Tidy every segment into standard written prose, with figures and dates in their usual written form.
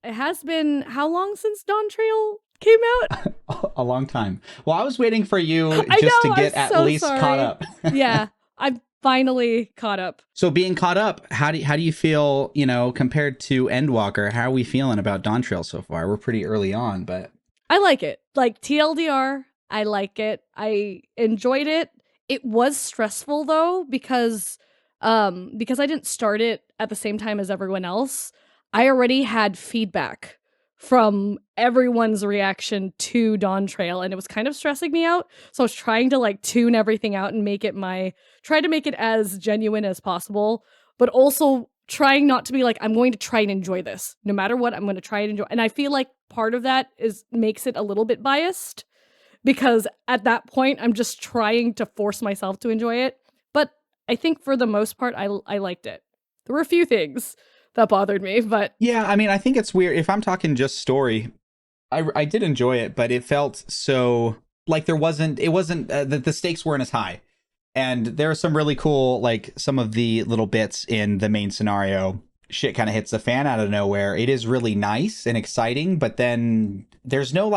It has been how long since Dawntrail came out? A long time. Well, I was waiting for you I just know, to get I'm at so least sorry. caught up. Yeah, I'm finally caught up. So being caught up, how do you feel, compared to Endwalker? How are we feeling about Dawntrail so far? We're pretty early on, but I like it. Like TLDR, I like it. I enjoyed it. It was stressful though because I didn't start it at the same time as everyone else. I already had feedback from everyone's reaction to Dawntrail, and it was kind of stressing me out. So I was trying to like tune everything out and try to make it as genuine as possible, but also trying not to be like, I'm going to try and enjoy this. No matter what, I'm going to try and enjoy. And I feel like part of that makes it a little bit biased because at that point, I'm just trying to force myself to enjoy it. But I think for the most part, I liked it. There were a few things that bothered me, but yeah, I mean, I think it's weird. If I'm talking just story, I did enjoy it, but it felt so like the stakes weren't as high. And there are some really cool, like some of the little bits in the main scenario, shit kind of hits the fan out of nowhere. It is really nice and exciting, but then there's no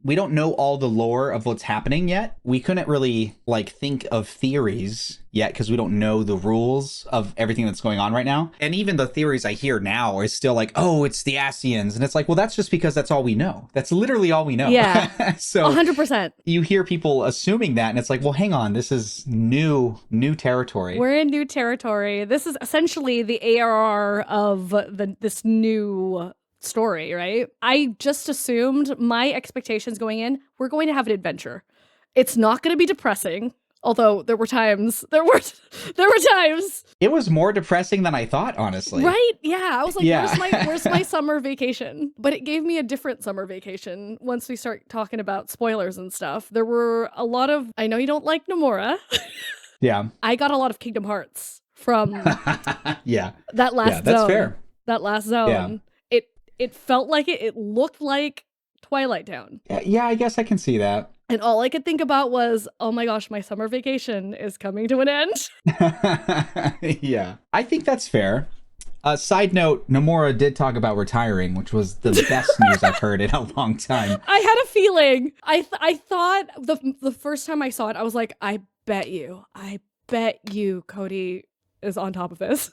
we don't know all the lore of what's happening yet. We couldn't really think of theories yet because we don't know the rules of everything that's going on right now. And even the theories I hear now is still oh, it's the Asians. And it's well, that's just because that's all we know. That's literally all we know. Yeah, so 100%. You hear people assuming that, and it's well, hang on, this is new territory. We're in new territory. This is essentially the ARR of this new story, right? I just assumed my expectations going in, we're going to have an adventure. It's not going to be depressing, although there were times. It was more depressing than I thought, honestly. Right? Yeah, I was like, where's my summer vacation? But it gave me a different summer vacation once we start talking about spoilers and stuff. There were a lot of, I know you don't like Nomura. Yeah. I got a lot of Kingdom Hearts from yeah. that last zone. That's fair. That last zone. Yeah. It felt like it looked like Twilight Town. Yeah, I guess I can see that. And all I could think about was, oh my gosh, my summer vacation is coming to an end. Yeah, I think that's fair. Side note, Nomura did talk about retiring, which was the best news I've heard in a long time. I had a feeling. I thought the first time I saw it, I was like, I bet you, Cody is on top of this.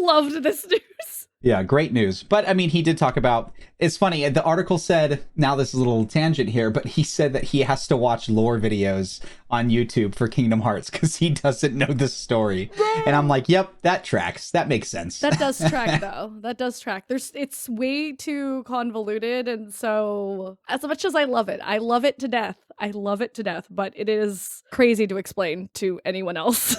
Loved this news. Yeah, great news. But I mean, he did talk about, it's funny, the article said, now this is a little tangent here, but he said that he has to watch lore videos on YouTube for Kingdom Hearts because he doesn't know the story. And I'm like, yep, that tracks. That makes sense. That does track though. That does track. It's way too convoluted. And so as much as I love it to death. But it is crazy to explain to anyone else.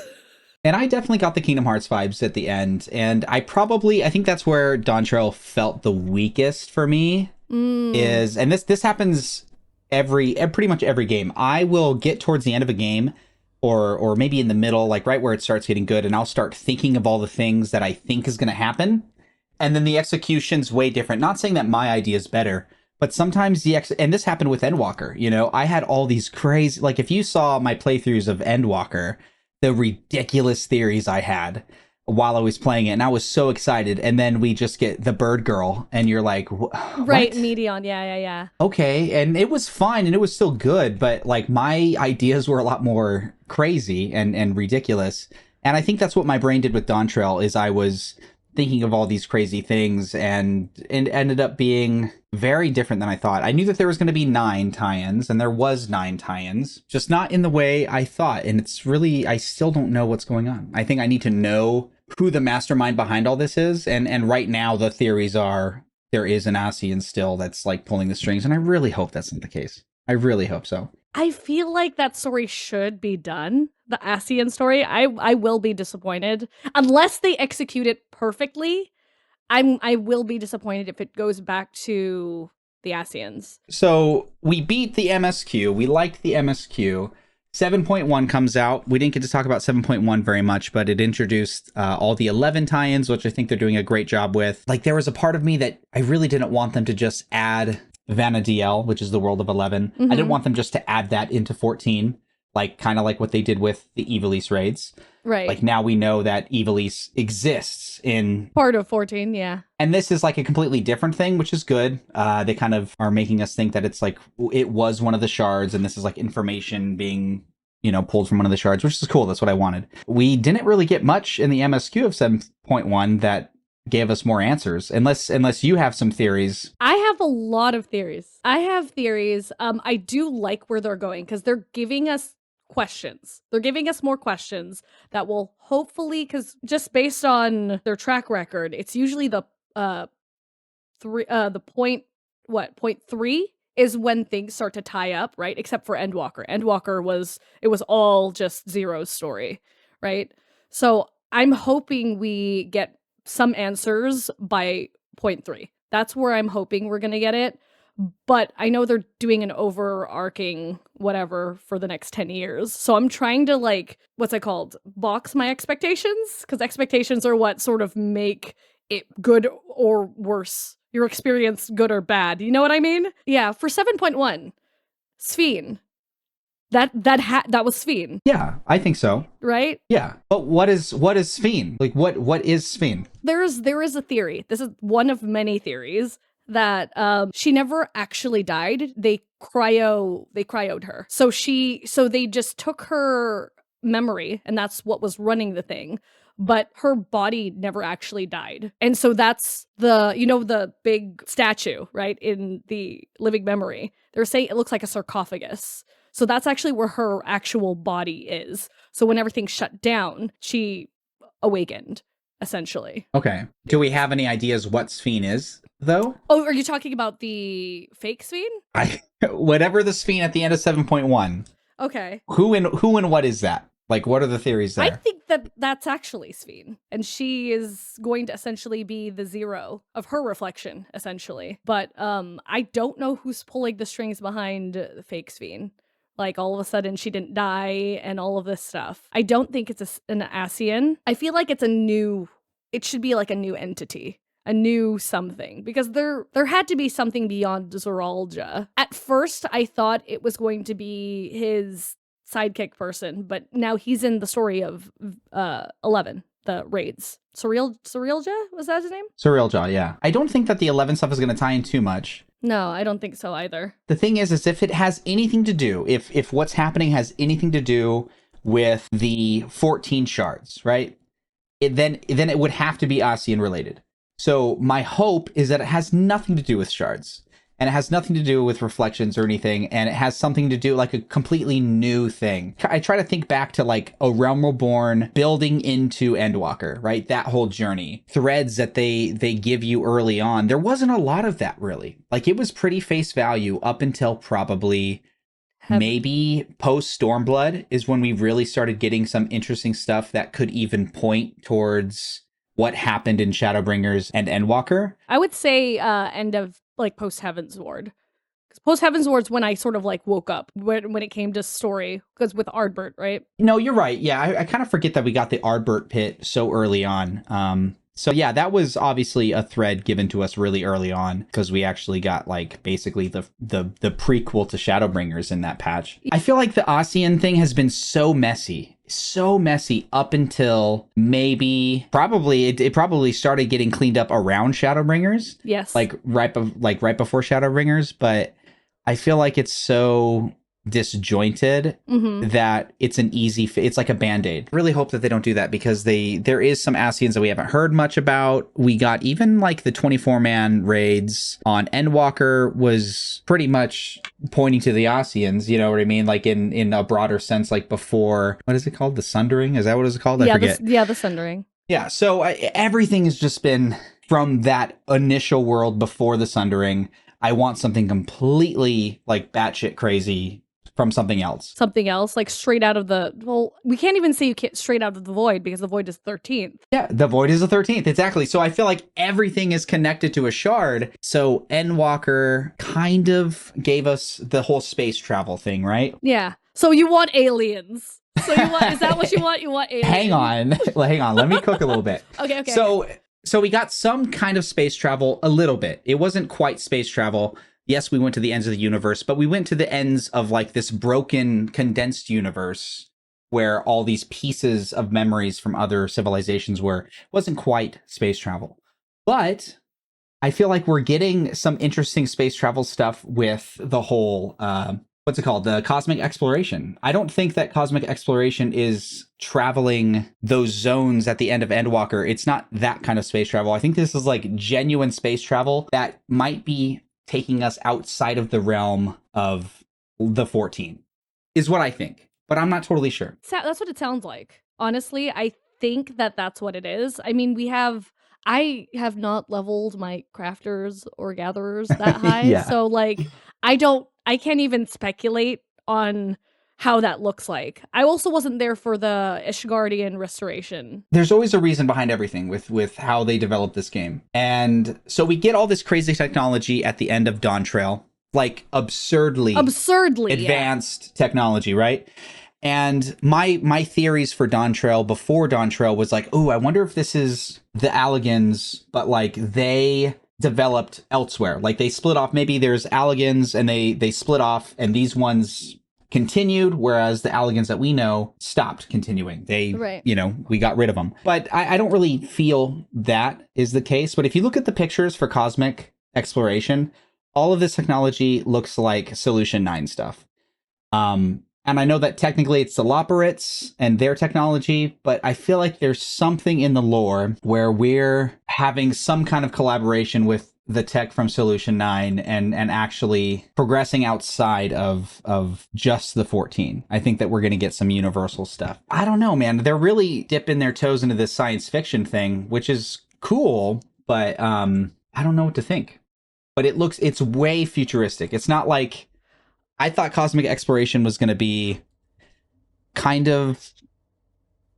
And I definitely got the Kingdom Hearts vibes at the end. And I think that's where Dawntrail felt the weakest for me. And this happens pretty much every game. I will get towards the end of a game or maybe in the middle, right where it starts getting good. And I'll start thinking of all the things that I think is going to happen. And then the execution's way different. Not saying that my idea is better, but sometimes and this happened with Endwalker. I had all these crazy, if you saw my playthroughs of Endwalker, the ridiculous theories I had while I was playing it, and I was so excited. And then we just get the bird girl, and you're like, what? Right, Medion, yeah. Okay, and it was fine, and it was still good, but my ideas were a lot more crazy and ridiculous. And I think that's what my brain did with Dawntrail, is I was thinking of all these crazy things, and it ended up being very different than I thought. I knew that there was going to be 9 tie-ins, and there was 9 tie-ins, just not in the way I thought. And it's really, I still don't know what's going on. I think I need to know who the mastermind behind all this is. And right now the theories are there is an Asian still that's pulling the strings. And I really hope that's not the case. I really hope so. I feel like that story should be done. The Asian story. I will be disappointed unless they execute it perfectly. I will be disappointed if it goes back to the Asians. So we beat the MSQ. We liked the MSQ. 7.1 comes out. We didn't get to talk about 7.1 very much, but it introduced all the 11 tie-ins, which I think they're doing a great job with. There was a part of me that I really didn't want them to just add Vana'diel, which is the world of 11. Mm-hmm. I didn't want them just to add that into 14, kind of like what they did with the Ivalice raids. Right. Like now we know that Evilise exists in Part of 14, yeah. and this is like a completely different thing, which is good. They kind of are making us think that it's like it was one of the shards, and this is like information being, pulled from one of the shards, which is cool. That's what I wanted. We didn't really get much in the MSQ of 7.1 that gave us more answers, unless you have some theories. I have a lot of theories. I do like where they're going because they're giving us questions. They're giving us more questions that will hopefully, because just based on their track record, it's usually the point 3 is when things start to tie up, right? Except for Endwalker. Endwalker was all just Zero's story, right? So I'm hoping we get some answers by point 3. That's where I'm hoping we're gonna get it. But I know they're doing an overarching whatever for the next 10 years. So I'm trying to what's it called? Box my expectations? Because expectations are what sort of make it good or worse. Your experience good or bad. You know what I mean? Yeah, for 7.1, Sphene. That was Sphene. Yeah, I think so. Right? Yeah. But what is Sphene? Like what is Sphene? There is a theory. This is one of many theories that she never actually died. They cryoed her. So they just took her memory, and that's what was running the thing. But her body never actually died. And so that's the big statue, right, in the living memory. They're saying it looks like a sarcophagus. So that's actually where her actual body is. So when everything shut down, she awakened, essentially. Okay. Do we have any ideas what Sphene is, though? Oh, are you talking about the fake Sphene? Whatever the Sphene at the end of 7.1. Okay. Who and what is that? Like, what are the theories there? I think that's actually Sphene, and she is going to essentially be the Zero of her reflection, essentially. But I don't know who's pulling the strings behind the fake Sphene. Like, all of a sudden, she didn't die and all of this stuff. I don't think it's an Ascian. I feel like it should be like a new entity. A new something. Because there had to be something beyond Zoralja. At first, I thought it was going to be his sidekick person, but now he's in the story of 11, the raids. Surrealja? Was that his name? Surrealja, yeah. I don't think that the 11 stuff is going to tie in too much. No, I don't think so either. The thing is if it has anything to do, if what's happening has anything to do with the 14 shards, right? Then it would have to be Ascian related. So my hope is that it has nothing to do with shards. And it has nothing to do with reflections or anything, and it has something to do like a completely new thing. I try to think back to like a Realm Reborn building into Endwalker, right? That whole journey. Threads that they give you early on. There wasn't a lot of that really. Like it was pretty face value up until probably maybe post Stormblood is when we really started getting some interesting stuff that could even point towards what happened in Shadowbringers and Endwalker. I would say end of post Heavensward. Because post Heavensward's when I sort of woke up when it came to story, because with Ardbert, right? No, you're right. Yeah, I kind of forget that we got the Ardbert pit so early on. So yeah, that was obviously a thread given to us really early on because we actually got basically the prequel to Shadowbringers in that patch. I feel like the Ascian thing has been so messy up until maybe it probably started getting cleaned up around Shadowbringers. Yes. Right before Shadowbringers, but I feel like it's so disjointed that it's it's like a band-aid. Really hope that they don't do that because there is some Ascians that we haven't heard much about. We got even the 24-man raids on Endwalker was pretty much pointing to the Ascians, you know what I mean? Like in a broader sense, like before, what is it called? The Sundering? Is that what it's called? I forget. The Sundering. Yeah, so everything has just been from that initial world before the Sundering. I want something completely batshit crazy from something else. Something else, straight out of we can't even say straight out of the Void because the Void is 13th. Yeah, the Void is the 13th, exactly. So I feel like everything is connected to a shard. So Endwalker kind of gave us the whole space travel thing, right? Yeah. So you want aliens. So is that what you want? You want aliens? Hang on. Let me cook a little bit. Okay. So we got some kind of space travel a little bit. It wasn't quite space travel. Yes, we went to the ends of the universe, but we went to the ends of this broken, condensed universe where all these pieces of memories from other civilizations were. It wasn't quite space travel. But I feel like we're getting some interesting space travel stuff with the whole, what's it called? The cosmic exploration. I don't think that cosmic exploration is traveling those zones at the end of Endwalker. It's not that kind of space travel. I think this is like genuine space travel that might be taking us outside of the realm of the 14, is what I think. But I'm not totally sure. That's what it sounds like. Honestly, I think that that's what it is. I mean, I have not leveled my crafters or gatherers that high. Yeah. So like, I can't even speculate on how that looks like. I also wasn't there for the Ishgardian restoration. There's always a reason behind everything with how they develop this game. And so we get all this crazy technology at the end of Dawntrail, like absurdly advanced technology, right? And my theories for Dawntrail before Dawntrail was like, oh, I wonder if this is the Allagans, but like they developed elsewhere. Like they split off. Maybe there's Allagans and they split off, and these ones continued, whereas the Allagans that we know stopped continuing. They, we got rid of them. But I don't really feel that is the case. But if you look at the pictures for cosmic exploration, all of this technology looks like Solution 9 stuff. And I know that technically it's the Loporrits and their technology, but I feel like there's something in the lore where we're having some kind of collaboration with the tech from Solution 9 and actually progressing outside of just the 14. I think that we're going to get some universal stuff. I don't know, man. They're really dipping their toes into this science fiction thing, which is cool, but I don't know what to think. But it's way futuristic. It's not like, I thought cosmic exploration was going to be kind of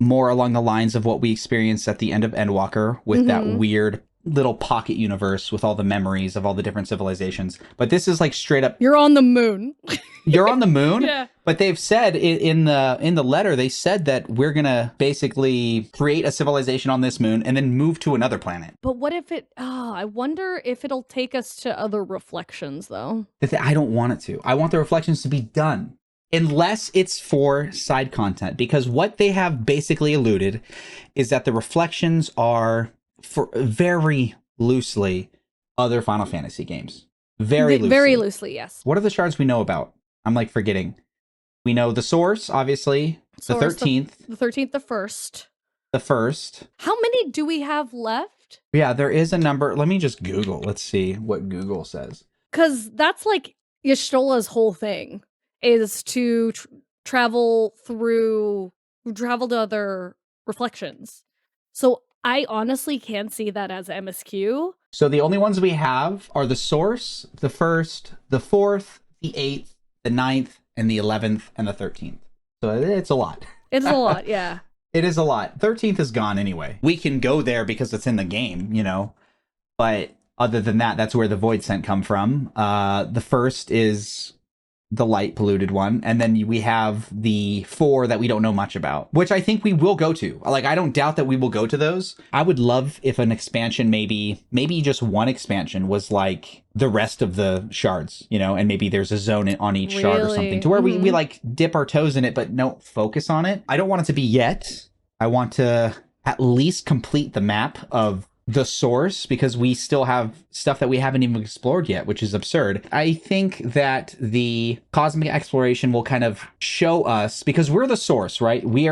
more along the lines of what we experienced at the end of Endwalker with that weird little pocket universe with all the memories of all the different civilizations. But this is like straight up, you're on the moon. You're on the moon? Yeah. But they've said in the letter, they said that we're going to basically create a civilization on this moon and then move to another planet. But what if I wonder if it'll take us to other reflections, though. I don't want it to. I want the reflections to be done. Unless it's for side content. Because what they have basically alluded is that the reflections are, for very loosely, other Final Fantasy games. Very loosely. Very loosely, yes. What are the shards we know about? I'm like forgetting. We know the source, obviously. The 13th. The 13th, the first. The first. How many do we have left? Yeah, there is a number. Let me just Google. Let's see what Google says. Because that's like Y'shtola's whole thing, is to travel to other reflections. So I honestly can't see that as MSQ. So the only ones we have are the source, the first, the fourth, the 8th, the 9th, and the 11th, and the 13th. So it's a lot. It's a lot, yeah. It is a lot. 13th is gone anyway. We can go there because it's in the game, But other than that, that's where the Void Scent come from. The first is the light polluted one, and then we have the 4 that we don't know much about, which I think we will go to. Like, I don't doubt that we will go to those. I would love if an expansion, maybe just one expansion, was like the rest of the shards, and maybe there's a zone on each shard or something, to where we like dip our toes in it but don't focus on it. I don't want it to be yet. I want to at least complete the map of the source, because we still have stuff that we haven't even explored yet, which is absurd. I think that the cosmic exploration will kind of show us, because we're the source, right? We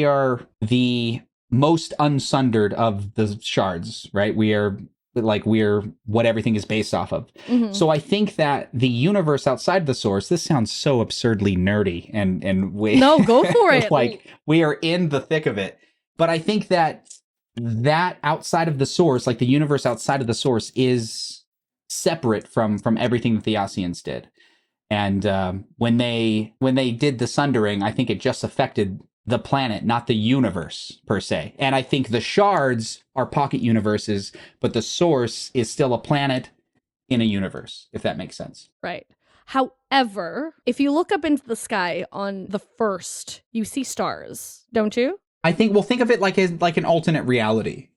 are the most unsundered of the shards, right? we're what everything is based off of. So I think that the universe outside the source, this sounds so absurdly nerdy and no, go for it. Like, we are in the thick of it. But I think that outside of the source, like the universe outside of the source, is separate from everything that the Ascians did. And when they did the sundering, I think it just affected the planet, not the universe per se. And I think the shards are pocket universes, but the source is still a planet in a universe, if that makes sense. Right. However, if you look up into the sky on the first, you see stars, don't you? I think we'll think of it like an alternate reality,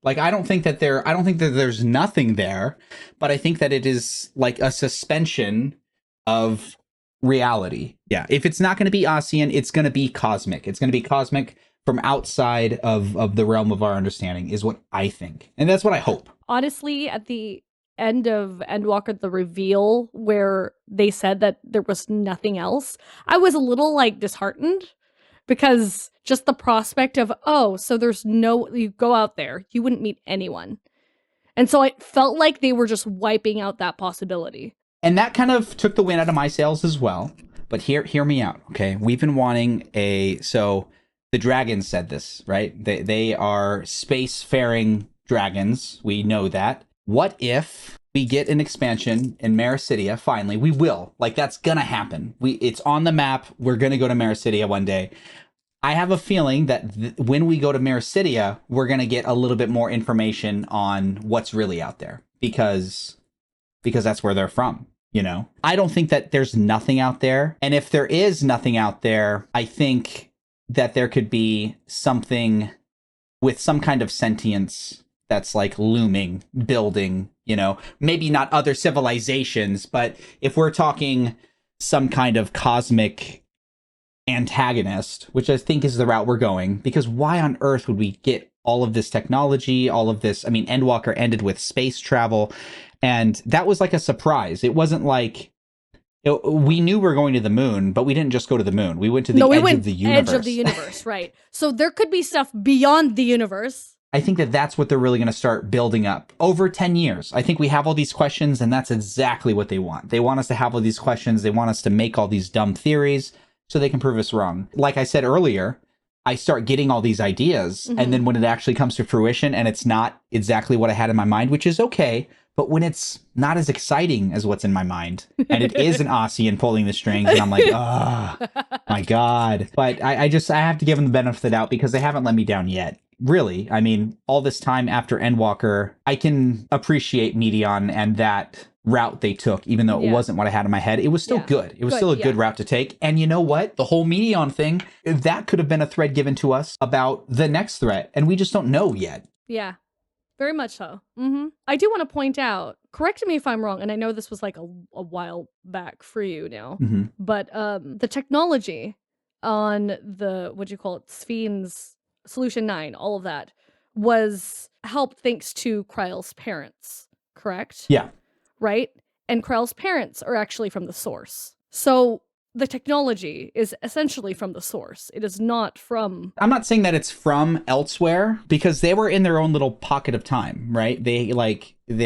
Like, I don't think that there's nothing there, but I think that it is like a suspension of reality. Yeah. If it's not going to be Ossian, it's going to be cosmic. It's going to be cosmic from outside of the realm of our understanding is what I think. And that's what I hope. Honestly, at the end of Endwalker, the reveal where they said that there was nothing else, I was a little like disheartened because just the prospect of, oh, so there's no, you go out there, you wouldn't meet anyone. And so I felt like they were just wiping out that possibility. And that kind of took the wind out of my sails as well. But hear me out, okay? We've been wanting so the dragons said this, right? They are spacefaring dragons. We know that. What if we get an expansion in Mericidia? Finally, we will. Like, that's gonna happen. It's on the map. We're gonna go to Mericidia one day. I have a feeling that when we go to Mericidia, we're gonna get a little bit more information on what's really out there because that's where they're from. You know, I don't think that there's nothing out there. And if there is nothing out there, I think that there could be something with some kind of sentience that's like looming, building, you know, maybe not other civilizations, but if we're talking some kind of cosmic antagonist, which I think is the route we're going, because why on earth would we get all of this technology, all of this? I mean, Endwalker ended with space travel, and that was like a surprise. It wasn't like we knew we were going to the moon, but we didn't just go to the moon. We went to the edge of the universe. Edge of the universe, right. So there could be stuff beyond the universe. I think that that's what they're really going to start building up over 10 years. I think we have all these questions, and that's exactly what they want. They want us to have all these questions. They want us to make all these dumb theories so they can prove us wrong. Like I said earlier, I start getting all these ideas, and then when it actually comes to fruition and it's not exactly what I had in my mind, which is okay, but when it's not as exciting as what's in my mind, and it is an Ossian pulling the strings, and I'm like, oh, my God. But I have to give them the benefit of the doubt because they haven't let me down yet. Really, I mean, all this time after Endwalker, I can appreciate Medion and that route they took, even though it wasn't what I had in my head. It was still good. It was still a good route to take. And you know what? The whole Medion thing, that could have been a thread given to us about the next threat, and we just don't know yet. Yeah, very much so. I do want to point out, correct me if I'm wrong, and I know this was like a while back for you now, but the technology on the, what'd you call it, Sphene's Solution 9, all of that, was helped thanks to Kryle's parents, correct? Yeah. Right? And Kryle's parents are actually from the source. So the technology is essentially from the source. It is not from... I'm not saying that it's from elsewhere, because they were in their own little pocket of time, right? They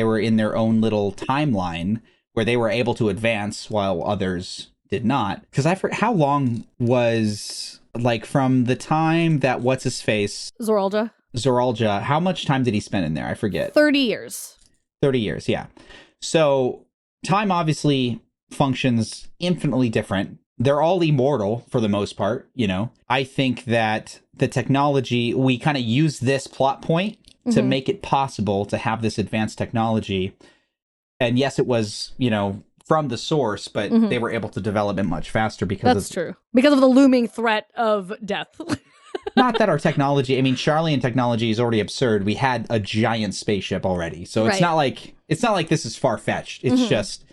were in their own little timeline where they were able to advance while others did not. Because how long was, like, from the time that what's-his-face... Zoralja, how much time did he spend in there? I forget. 30 years. 30 years, yeah. So time obviously functions infinitely different. They're all immortal for the most part, you know. I think that the technology, we kind of use this plot point to make it possible to have this advanced technology. And yes, it was, you know, from the source, but they were able to develop it much faster because That's true. Because of the looming threat of death. Not that our technology, I mean, Charlian technology is already absurd. We had a giant spaceship already. So it's not like this is far-fetched. It's just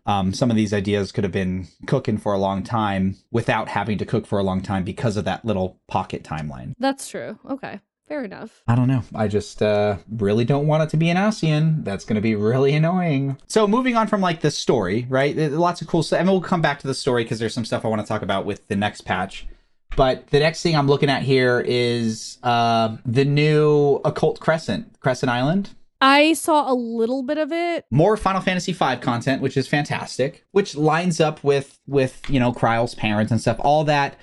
some of these ideas could have been cooking for a long time without having to cook for a long time because of that little pocket timeline. That's true. Okay. Fair enough. I don't know. I just really don't want it to be an Ossian. That's going to be really annoying. So moving on from like the story, right? Lots of cool stuff. And we'll come back to the story because there's some stuff I want to talk about with the next patch. But the next thing I'm looking at here is the new Occult Crescent Island. I saw a little bit of it. More Final Fantasy V content, which is fantastic, which lines up with you know, Kryle's parents and stuff. All that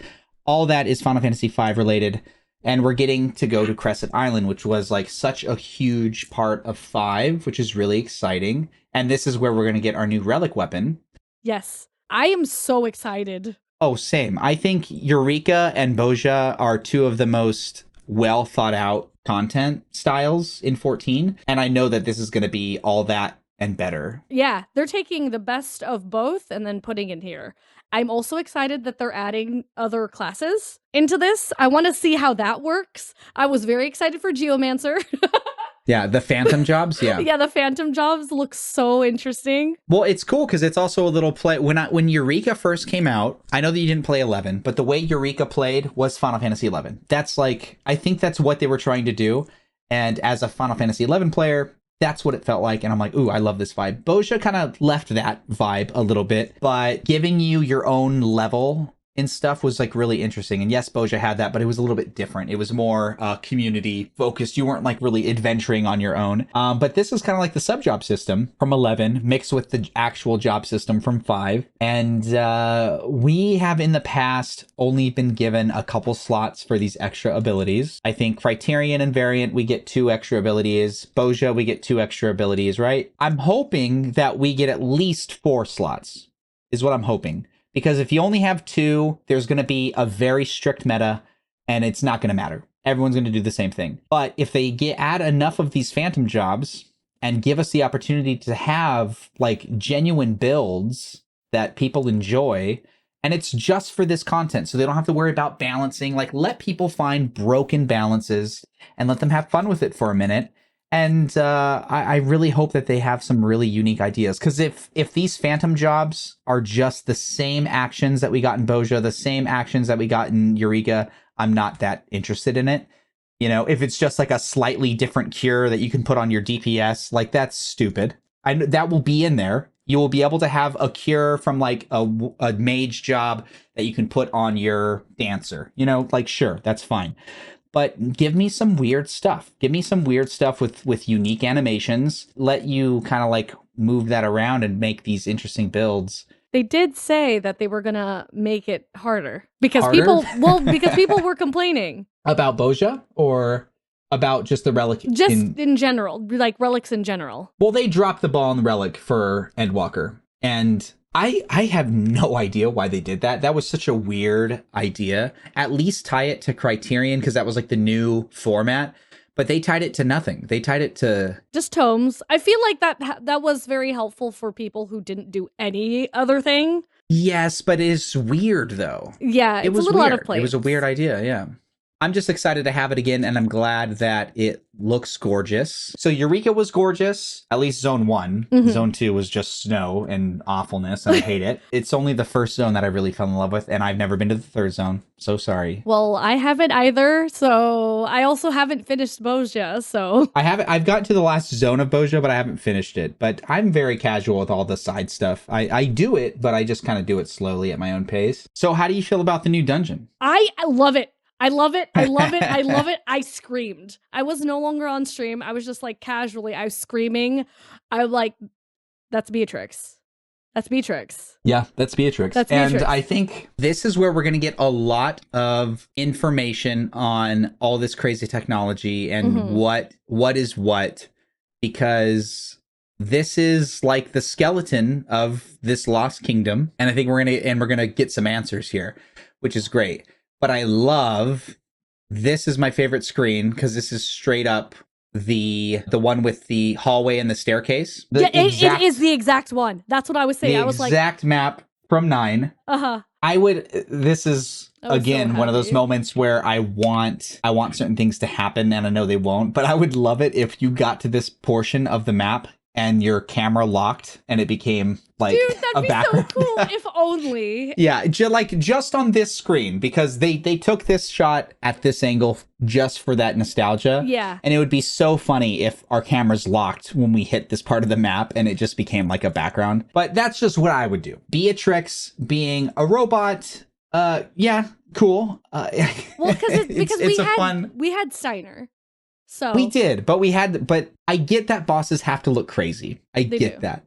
is Final Fantasy V related. And we're getting to go to Crescent Island, which was like such a huge part of 5, which is really exciting. And this is where we're going to get our new relic weapon. Yes, I am so excited. Oh, same. I think Eureka and Boja are two of the most well thought out content styles in 14. And I know that this is going to be all that and better. Yeah, they're taking the best of both and then putting in here. I'm also excited that they're adding other classes into this. I want to see how that works. I was very excited for Geomancer. Yeah, the phantom jobs. Yeah. Yeah, the phantom jobs look so interesting. Well, it's cool because it's also a little play. When Eureka first came out, I know that you didn't play 11, but the way Eureka played was Final Fantasy 11. That's like, I think that's what they were trying to do. And as a Final Fantasy 11 player, that's what it felt like. And I'm like, ooh, I love this vibe. Bozja kind of left that vibe a little bit, but giving you your own level and stuff was like really interesting. And yes, Bozja had that, but it was a little bit different. It was more community focused. You weren't like really adventuring on your own. But this is kind of like the sub job system from 11 mixed with the actual job system from 5. And we have in the past only been given a couple slots for these extra abilities. I think Criterion and Variant, we get 2 extra abilities. Bozja, we get 2 extra abilities, right? I'm hoping that we get at least 4 slots is what I'm hoping. Because if you only have 2, there's going to be a very strict meta, and it's not going to matter. Everyone's going to do the same thing. But if they add enough of these phantom jobs and give us the opportunity to have like genuine builds that people enjoy, and it's just for this content, so they don't have to worry about balancing. Like, let people find broken balances and let them have fun with it for a minute. And I really hope that they have some really unique ideas. Because if these phantom jobs are just the same actions that we got in Bozja, the same actions that we got in Eureka, I'm not that interested in it. You know, if it's just like a slightly different cure that you can put on your DPS, like, that's stupid. That will be in there. You will be able to have a cure from like a mage job that you can put on your dancer. You know, like, sure, that's fine. But give me some weird stuff. Give me some weird stuff with unique animations. Let you kind of like move that around and make these interesting builds. They did say that they were gonna make it harder because Harder? people were complaining About Bozja or about just the relic? just in general, like relics in general. Well, they dropped the ball on the relic for Endwalker, and I have no idea why they did that. That was such a weird idea. At least tie it to Criterion, because that was like the new format. But they tied it to nothing. They tied it to just tomes. I feel like that was very helpful for people who didn't do any other thing. Yes, but it's weird though. Yeah, it was a little weird. out of place. It was a weird idea. Yeah. I'm just excited to have it again, and I'm glad that it looks gorgeous. So Eureka was gorgeous, at least Zone 1. Mm-hmm. Zone 2 was just snow and awfulness, and I hate it. It's only the first zone that I really fell in love with, and I've never been to the third zone. So sorry. Well, I haven't either, so I also haven't finished Bozja, so... I've gotten to the last zone of Bozja, but I haven't finished it. But I'm very casual with all the side stuff. I do it, but I just kind of do it slowly at my own pace. So how do you feel about the new dungeon? I love it. I love it. I love it. I love it. I screamed. I was no longer on stream. I was just like casually, I was screaming. I was like, that's Beatrix. That's Beatrix. Yeah, that's Beatrix. That's Beatrix. And I think this is where we're going to get a lot of information on all this crazy technology and what is what, because this is like the skeleton of this lost kingdom. And I think we're going to get some answers here, which is great. But I love, this is my favorite screen because this is straight up the one with the hallway and the staircase. It is the exact one. That's what I was saying. I was like, the exact map from 9. Uh-huh. This is again one of those moments where I want certain things to happen, and I know they won't, but I would love it if you got to this portion of the map and your camera locked and it became like a background. So cool, if only. Yeah, just on this screen, because they took this shot at this angle just for that nostalgia. Yeah. And it would be so funny if our camera's locked when we hit this part of the map and it just became like a background. But that's just what I would do. Beatrix being a robot, yeah, cool. Well, because we had Steiner. So we did, but I get that bosses have to look crazy. I get that.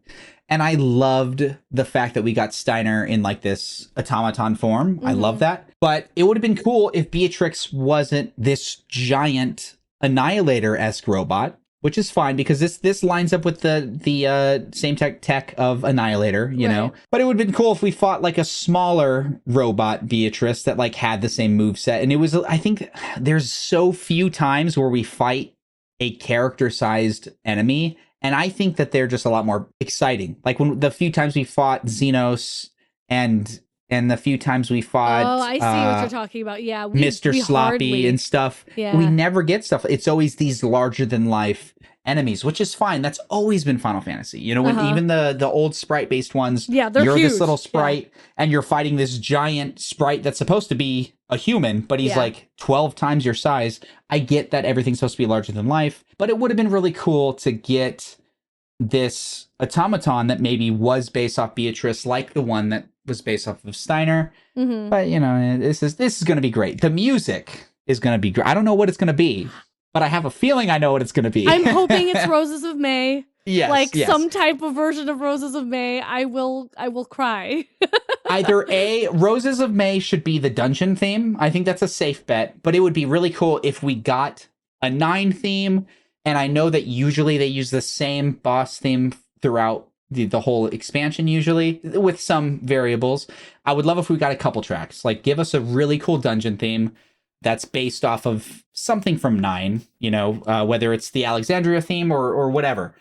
And I loved the fact that we got Steiner in like this automaton form. I love that. But it would have been cool if Beatrix wasn't this giant Annihilator-esque robot, which is fine because this lines up with the same tech of Annihilator, you know. But it would have been cool if we fought like a smaller robot Beatrice that like had the same moveset. And it was, I think there's so few times where we fight a character-sized enemy, and I think that they're just a lot more exciting. Like when the few times we fought Xenos and and the few times we fought Oh, I see what you're talking about. Yeah, Mr. we Sloppy hardly, and stuff, yeah. we never get stuff. It's always these larger than life enemies, which is fine. That's always been Final Fantasy. You know, when even the old sprite based ones, yeah, they're you're huge. this little sprite and you're fighting this giant sprite that's supposed to be a human, but he's like 12 times your size. I get that everything's supposed to be larger than life, but it would have been really cool to get this automaton that maybe was based off Beatrice, like the one that was based off of Steiner. But you know, this is going to be great. The music is going to be great. I don't know what it's going to be, but I have a feeling I know what it's going to be. I'm hoping it's Roses of May. Yes, some type of version of Roses of May. I will cry. Either Roses of May should be the dungeon theme. I think that's a safe bet, but it would be really cool if we got a 9 theme. And I know that usually they use the same boss theme throughout the whole expansion, usually with some variables. I would love if we got a couple tracks. Like, give us a really cool dungeon theme that's based off of something from 9, you know, whether it's the Alexandria theme or whatever.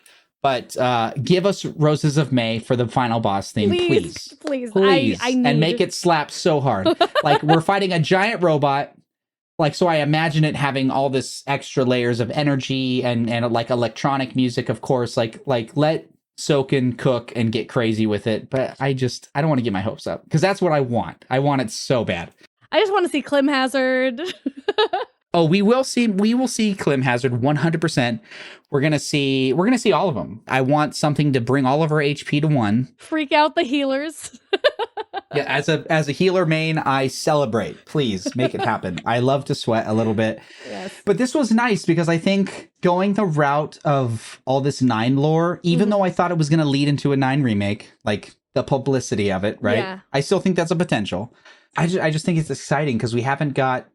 But give us Roses of May for the final boss theme, please. Please. I need... And make it slap so hard. Like, we're fighting a giant robot. Like, so I imagine it having all this extra layers of energy and like electronic music, of course. Like let Soken cook and get crazy with it. But I don't want to get my hopes up because that's what I want. I want it so bad. I just want to see Clem Hazard. Oh, we will see Clem Hazard 100%. We're gonna see all of them. I want something to bring all of our HP to 1. Freak out the healers. Yeah, as a healer main, I celebrate. Please make it happen. I love to sweat a little bit. Yes. But this was nice because I think going the route of all this 9 lore, even though I thought it was gonna lead into a 9 remake, like the publicity of it, right? Yeah. I still think that's a potential. I just think it's exciting because we haven't got...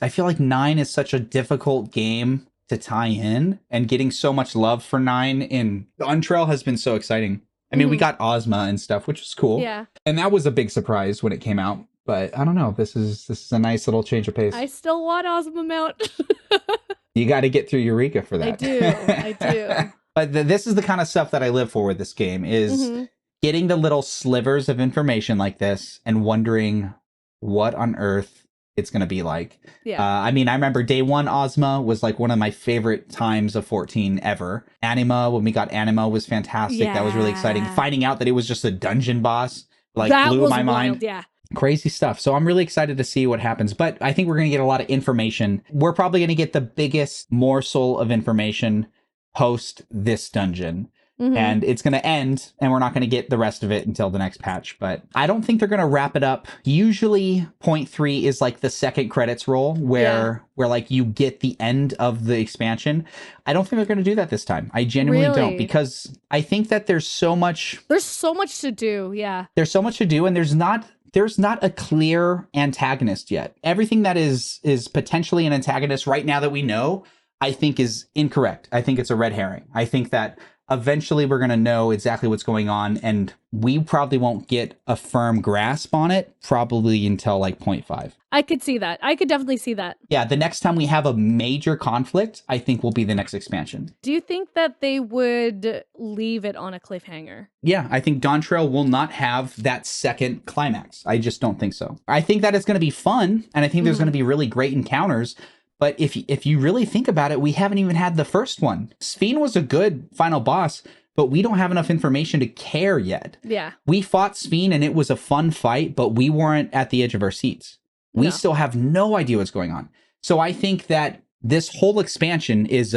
I feel like 9 is such a difficult game to tie in, and getting so much love for 9 in Dawntrail has been so exciting. I mean, we got Ozma and stuff, which was cool. Yeah. And that was a big surprise when it came out. But I don't know. This is a nice little change of pace. I still want Ozma mount. You got to get through Eureka for that. I do. But this is the kind of stuff that I live for with this game, is getting the little slivers of information like this and wondering what on earth it's going to be like. Yeah. I mean, I remember day 1 Ozma was like one of my favorite times of 14 ever. Anima, when we got Anima, was fantastic. Yeah. That was really exciting. Finding out that it was just a dungeon boss, like, that blew my mind. Yeah. Crazy stuff. So I'm really excited to see what happens. But I think we're going to get a lot of information. We're probably going to get the biggest morsel of information post this dungeon. And it's going to end, and we're not going to get the rest of it until the next patch. But I don't think they're going to wrap it up. Usually, point 3 is like the second credits roll, where like you get the end of the expansion. I don't think they're going to do that this time. I genuinely don't, because I think that there's so much to do. Yeah, there's so much to do, and there's not a clear antagonist yet. Everything that is potentially an antagonist right now that we know, I think is incorrect. I think it's a red herring. I think that eventually we're going to know exactly what's going on, and we probably won't get a firm grasp on it probably until like 0.5. I could see that. I could definitely see that. Yeah, the next time we have a major conflict, I think will be the next expansion. Do you think that they would leave it on a cliffhanger? Yeah, I think Dawntrail will not have that second climax. I just don't think so. I think that it's going to be fun, and I think there's going to be really great encounters. But if you really think about it, we haven't even had the first one. Sphene was a good final boss, but we don't have enough information to care yet. Yeah. We fought Sphene and it was a fun fight, but we weren't at the edge of our seats. We still have no idea what's going on. So I think that this whole expansion is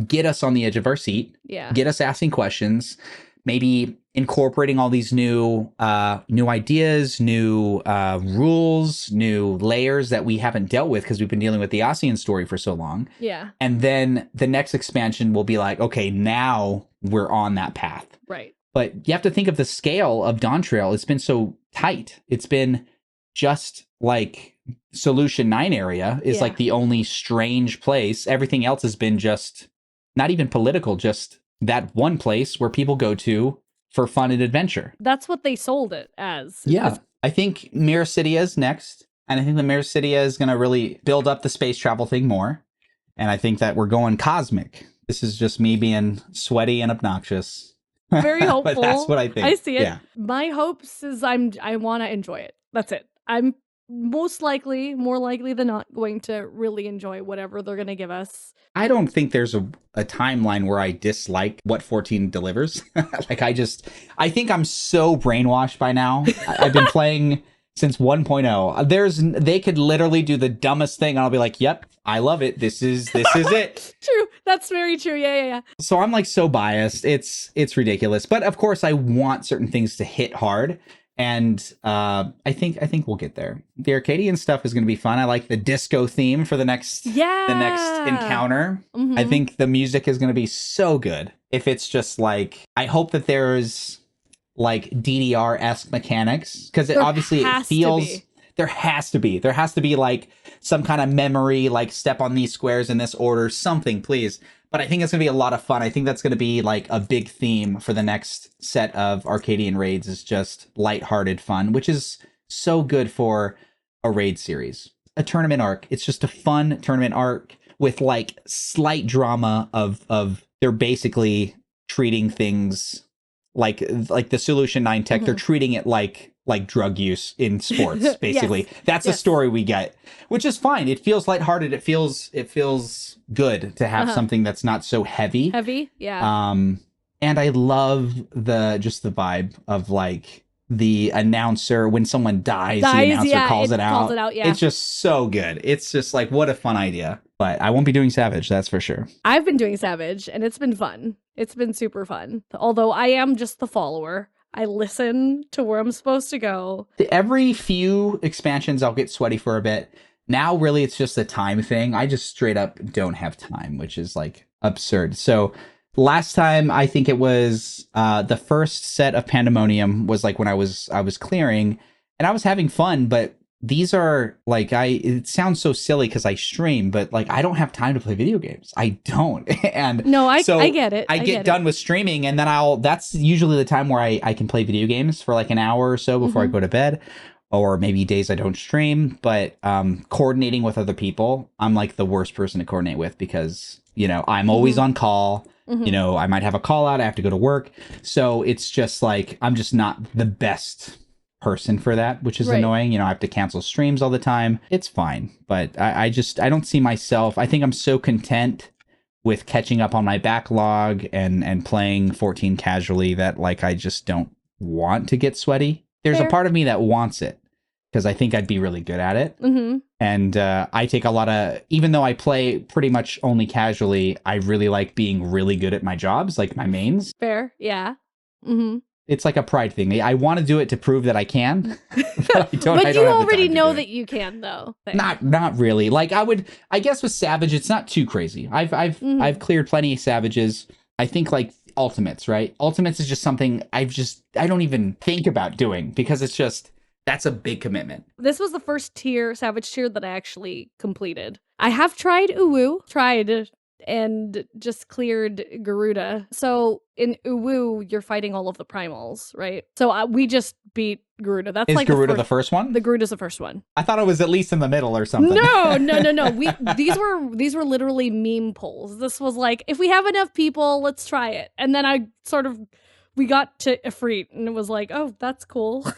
get us on the edge of our seat. Yeah. Get us asking questions. Maybe incorporating all these new ideas, new rules, new layers that we haven't dealt with because we've been dealing with the Ossian story for so long. Yeah. And then the next expansion will be like, okay, now we're on that path. Right. But you have to think of the scale of Dawntrail. It's been so tight. It's been just like Solution 9 area is like the only strange place. Everything else has been just not even political, just that one place where people go to for fun and adventure. That's what they sold it as. Yeah. I think Miracidia is next. And I think the Miracidia is going to really build up the space travel thing more. And I think that we're going cosmic. This is just me being sweaty and obnoxious. Very hopeful. But that's what I think. I see it. Yeah. My hopes is I want to enjoy it. That's it. I'm more likely than not, going to really enjoy whatever they're going to give us. I don't think there's a timeline where I dislike what 14 delivers. Like, I think I'm so brainwashed by now. I've been playing since 1.0. They could literally do the dumbest thing, and I'll be like, yep, I love it. This is it. True. That's very true. Yeah. So I'm like so biased. It's ridiculous. But of course, I want certain things to hit hard. And I think we'll get there. The Arcadian stuff is going to be fun. I like the disco theme for the next encounter. Mm-hmm. I think the music is going to be so good. If it's just like, I hope that there's like DDR-esque mechanics, because it feels there has to be like some kind of memory, like step on these squares in this order, something, please. But I think it's going to be a lot of fun. I think that's going to be like a big theme for the next set of Arcadian raids, is just lighthearted fun, which is so good for a raid series. A tournament arc. It's just a fun tournament arc with like slight drama of they're basically treating things like the Solution 9 tech. Mm-hmm. They're treating it like drug use in sports, basically. Yes. That's a story we get, which is fine. It feels lighthearted. It feels good to have something that's not so heavy. Yeah. And I love the vibe of like the announcer, when someone dies, the announcer calls it out. Yeah. It's just so good. It's just like, what a fun idea. But I won't be doing Savage, that's for sure. I've been doing Savage, and it's been fun. It's been super fun. Although I am just the follower. I listen to where I'm supposed to go. Every few expansions, I'll get sweaty for a bit. Now, really, it's just a time thing. I just straight up don't have time, which is like absurd. So last time, I think it was the first set of Pandemonium was like when I was clearing, and I was having fun, but these are like, it sounds so silly because I stream, but like, I don't have time to play video games. I don't. And no, I get it. I get done with streaming, and then that's usually the time where I can play video games for like an hour or so before I go to bed, or maybe days I don't stream. But coordinating with other people, I'm like the worst person to coordinate with, because, you know, I'm always on call. You know, I might have a call out. I have to go to work. So it's just like, I'm just not the best person for that, which is annoying. You know, I have to cancel streams all the time. It's fine, but I don't see myself. I think I'm so content with catching up on my backlog and playing 14 casually that like, I just don't want to get sweaty. There's a part of me that wants it, because I think I'd be really good at it. And I take a lot of, even though I play pretty much only casually, I really like being really good at my jobs, like my mains. Fair. Yeah. It's like a pride thing. I want to do it to prove that I can, but I don't. But you already know that you can, though. Not really. Like, I guess with Savage, it's not too crazy. I've cleared plenty of Savages. I think like Ultimates, right? Ultimates is just something I don't even think about doing, because it's just, that's a big commitment. This was the first Savage tier that I actually completed. I have tried Uwu, and just cleared Garuda. So in Uwu, you're fighting all of the primals, right? So we just beat Garuda. That's like Garuda the first one? The Garuda's the first one. I thought it was at least in the middle or something. No. These were literally meme polls. This was like, if we have enough people, let's try it. And then we got to Ifrit, and it was like, oh, that's cool.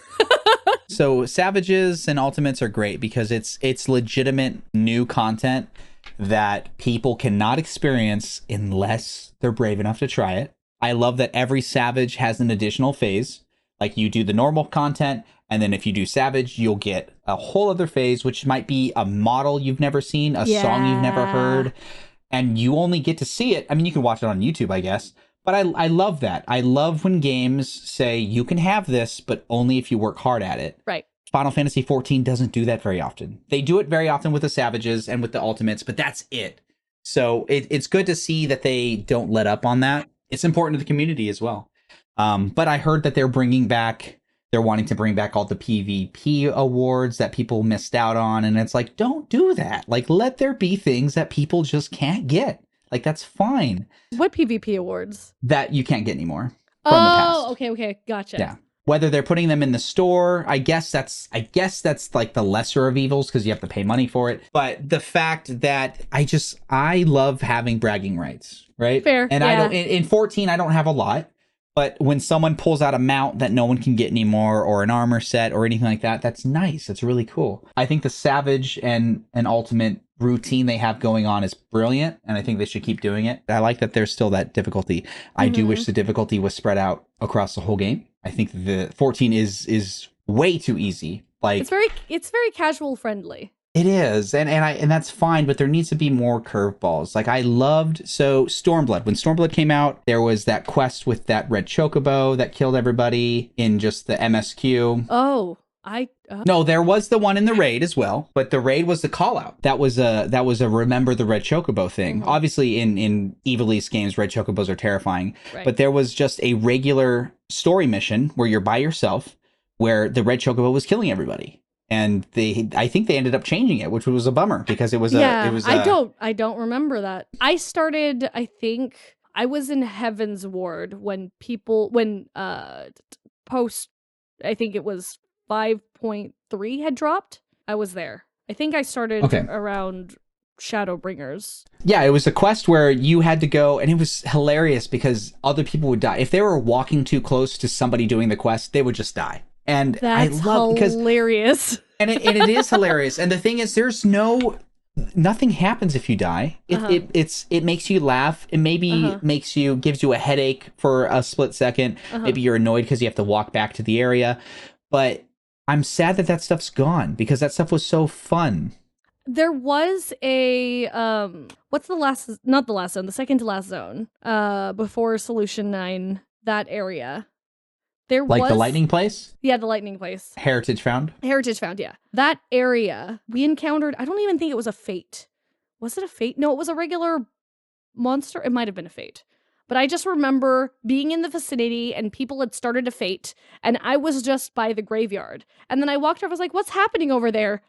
So Savages and Ultimates are great because it's legitimate new content that people cannot experience unless they're brave enough to try it. I love that every Savage has an additional phase. Like, you do the normal content, and then if you do Savage, you'll get a whole other phase, which might be a model you've never seen, a song you've never heard, and you only get to see it. I mean, you can watch it on YouTube, I guess, but I love that. I love when games say you can have this, but only if you work hard at it. Right. Final Fantasy XIV doesn't do that very often. They do it very often with the Savages and with the Ultimates, but that's it. So it's good to see that they don't let up on that. It's important to the community as well. But I heard that they're wanting to bring back all the PvP awards that people missed out on. And it's like, don't do that. Like, let there be things that people just can't get. Like, that's fine. What PvP awards? That you can't get anymore from the past. Okay. Gotcha. Yeah. Whether they're putting them in the store, I guess that's like the lesser of evils, because you have to pay money for it. But the fact that I love having bragging rights, right? Fair. And I don't in 14, I don't have a lot, But when someone pulls out a mount that no one can get anymore, or an armor set or anything like that, that's nice. That's really cool. I think the Savage and Ultimate routine they have going on is brilliant, and I think they should keep doing it. I like that there's still that difficulty. I do wish the difficulty was spread out across the whole game. I think the 14 is way too easy. Like it's very casual friendly. It is, and that's fine, but there needs to be more curveballs. Like I loved Stormblood. When Stormblood came out, there was that quest with that red chocobo that killed everybody in just the MSQ. Oh, No, there was the one in the raid as well, but the raid was the call out. That was a remember the red chocobo thing. Obviously in Evilise games, red chocobos are terrifying, but there was just a regular story mission where you're by yourself, where the red chocobo was killing everybody. And I think they ended up changing it, which was a bummer because it was I don't remember that. I started, I think I was in Heaven's Ward when post, I think it was 5.3 had dropped. I was there. I think I started around Shadowbringers. Yeah, it was a quest where you had to go, and it was hilarious because other people would die. If they were walking too close to somebody doing the quest, they would just die. And that's hilarious. And it is hilarious. And the thing is, nothing happens if you die. It makes you laugh. It maybe gives you a headache for a split second. Maybe you're annoyed because you have to walk back to the area. But I'm sad that stuff's gone because that stuff was so fun. There was a what's the last? Not the last zone. The second to last zone. Before Solution 9, that area. There was the lightning place? Yeah, the lightning place. Heritage Found, yeah. That area, we encountered, I don't even think it was a fate. Was it a fate? No, it was a regular monster. It might have been a fate. But I just remember being in the vicinity and people had started a fate, and I was just by the graveyard. And then I walked over, I was like, what's happening over there?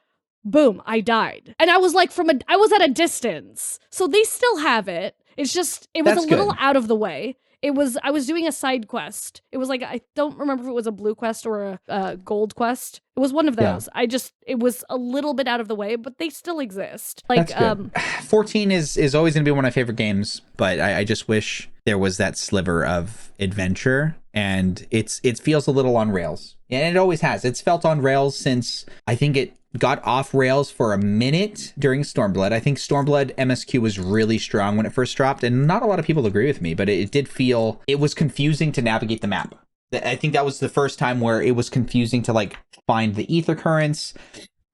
Boom, I died. And I was like, I was at a distance. So they still have it. It's just, it was a little out of the way. I was doing a side quest. It was like, I don't remember if it was a blue quest or a gold quest. It was one of those. Yeah. It was a little bit out of the way, but they still exist. Like, that's good. 14 is always going to be one of my favorite games, but I just wish there was that sliver of adventure, and it feels a little on rails. And it always has. It's felt on rails since I think it got off rails for a minute during Stormblood. I think Stormblood MSQ was really strong when it first dropped, and not a lot of people agree with me, but it did feel, it was confusing to navigate the map. I think that was the first time where it was confusing to like find the ether currents.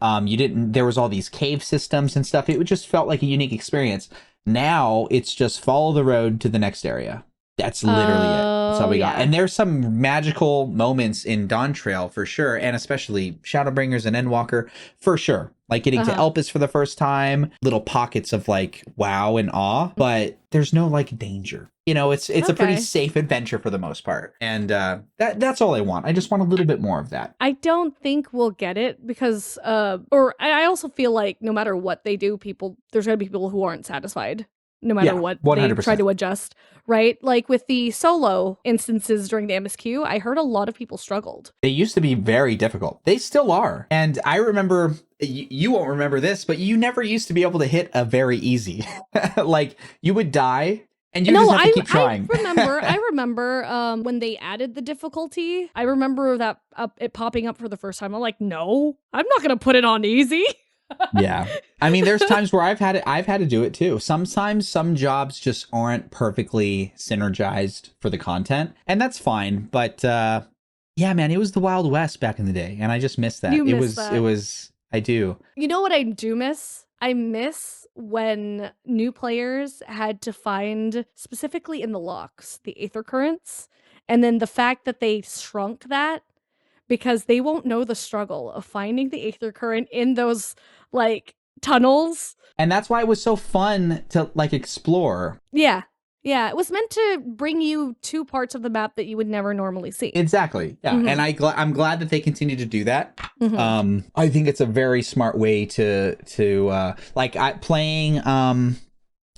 There was all these cave systems and stuff. It just felt like a unique experience. Now it's just follow the road to the next area. That's literally it. That's all we got. And there's some magical moments in Dawntrail for sure, and especially Shadowbringers and Endwalker for sure. Like getting to Elpis for the first time, little pockets of like wow and awe, but there's no like danger. You know, it's a pretty safe adventure for the most part. And that's all I want. I just want a little bit more of that. I don't think we'll get it because or I also feel like no matter what they do, there's going to be people who aren't satisfied. No matter what 100%. They try to adjust, right? Like with the solo instances during the MSQ, I heard a lot of people struggled. They used to be very difficult. They still are. And I remember, you won't remember this, but you never used to be able to hit a very easy. Like you would die and you just have to keep trying. I remember when they added the difficulty. I remember that it popping up for the first time. I'm like, no, I'm not going to put it on easy. Yeah. I mean, there's times where I've had to do it too. Sometimes some jobs just aren't perfectly synergized for the content, and that's fine. But yeah, man, it was the Wild West back in the day, and I just miss that. It was I do. You know what I do miss? I miss when new players had to find, specifically in the locks, the aether currents, and then the fact that they shrunk that because they won't know the struggle of finding the aether current in those like tunnels. And that's why it was so fun to like explore. Yeah. It was meant to bring you to parts of the map that you would never normally see. Exactly. Yeah. And I'm glad that they continue to do that. I think it's a very smart way to playing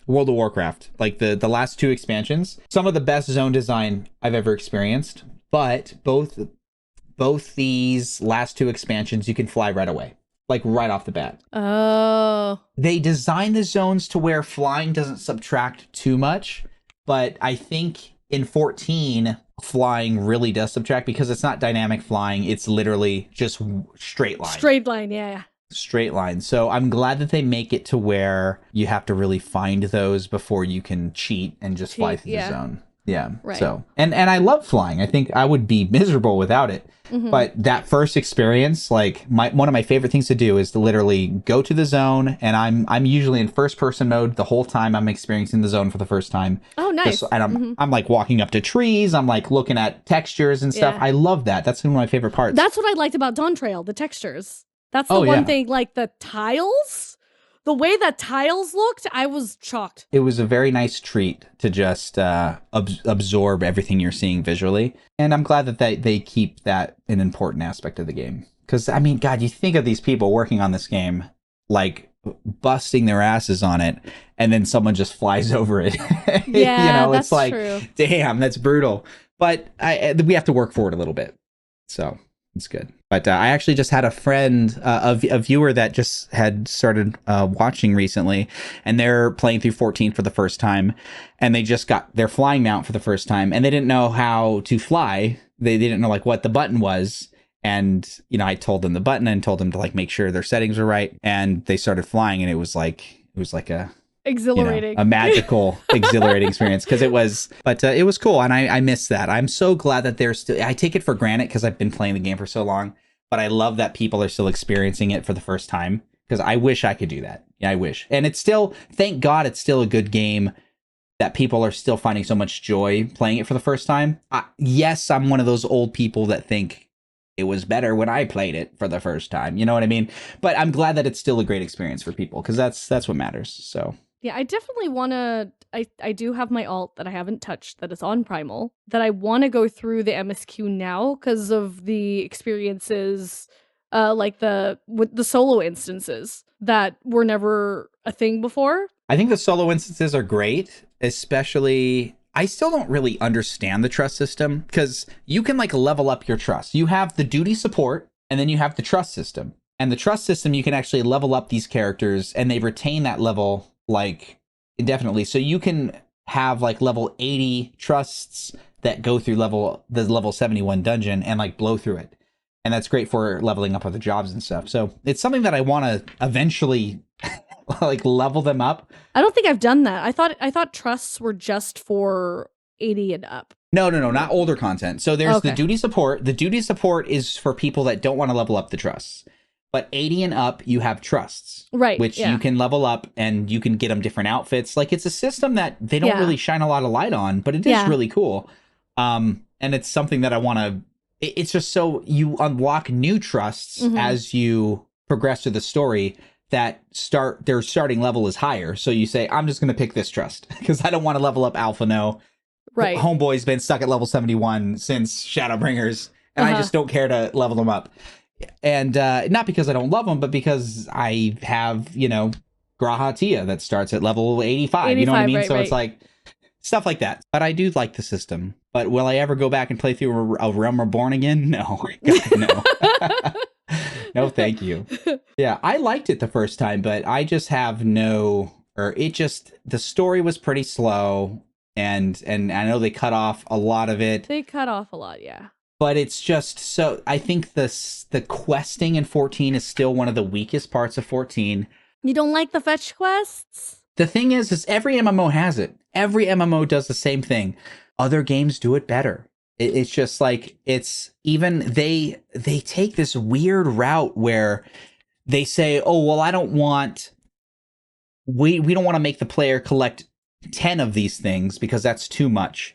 World of Warcraft, like the last two expansions, some of the best zone design I've ever experienced, but both these last two expansions, you can fly right away, like right off the bat. Oh. They design the zones to where flying doesn't subtract too much, but I think in 14, flying really does subtract because it's not dynamic flying. It's literally just straight line. Straight line, yeah. Straight line. So I'm glad that they make it to where you have to really find those before you can cheat and just fly through the zone. Yeah. Right. So, and I love flying. I think I would be miserable without it. But that first experience, like one of my favorite things to do is to literally go to the zone, and I'm usually in first person mode the whole time I'm experiencing the zone for the first time. Oh, nice. And I'm like walking up to trees. I'm like looking at textures and stuff. I love that. That's one of my favorite parts. That's what I liked about Dawntrail, the textures. That's the one thing, like the tiles. The way that tiles looked, I was shocked. It was a very nice treat to just absorb everything you're seeing visually. And I'm glad that they keep that an important aspect of the game. Because, I mean, God, you think of these people working on this game, like busting their asses on it, and then someone just flies over it. Yeah, it's like, true. Damn, that's brutal. But we have to work for it a little bit. So it's good. But I actually just had a friend, a viewer that just had started watching recently, and they're playing through 14 for the first time, and they just got their flying mount for the first time, and they didn't know how to fly. They didn't know like what the button was. And, I told them the button and told them to like make sure their settings were right. And they started flying, and it was like a exhilarating, a magical, exhilarating experience because it was cool. And I miss that. I'm so glad that they're still, I take it for granted because I've been playing the game for so long, but I love that people are still experiencing it for the first time because I wish I could do that. Yeah, I wish. And it's still, thank God it's still a good game that people are still finding so much joy playing it for the first time. Yes, I'm one of those old people that think it was better when I played it for the first time. You know what I mean? But I'm glad that it's still a great experience for people because that's what matters. So yeah, I definitely want to. I do have my alt that I haven't touched that is on Primal that I want to go through the MSQ now because of the experiences, like with the solo instances that were never a thing before. I think the solo instances are great, especially. I still don't really understand the trust system because you can like level up your trust. You have the duty support and then you have the trust system. And the trust system, you can actually level up these characters and they retain that level like indefinitely. So you can have like level 80 trusts that go through the level 71 dungeon and like blow through it. And that's great for leveling up other jobs and stuff. So it's something that I want to eventually like level them up. I don't think I've done that. I thought trusts were just for 80 and up. No, not older content. So there's the duty support. The duty support is for people that don't want to level up the trusts. But 80 and up, you have trusts. Right. Which you can level up and you can get them different outfits. Like it's a system that they don't really shine a lot of light on, but it is really cool. And it's something that I want to, it's just so you unlock new trusts as you progress through the story that their starting level is higher. So you say, I'm just going to pick this trust because I don't want to level up Alpha No. Right. Homeboy's been stuck at level 71 since Shadowbringers, and I just don't care to level them up. And not because I don't love them, but because I have, Graha Tia that starts at level 85. You know what I mean? Right, so it's like stuff like that. But I do like the system. But will I ever go back and play through a Realm Reborn again? No. God, no. No, thank you. Yeah, I liked it the first time, but I just have the story was pretty slow, and I know they cut off a lot of it. They cut off a lot, yeah. But it's just so, I think the questing in 14 is still one of the weakest parts of 14. You don't like the fetch quests? The thing is every MMO has it. Every MMO does the same thing. Other games do it better. It's just like, it's even, they take this weird route where they say, oh, well, we don't want to make the player collect 10 of these things because that's too much.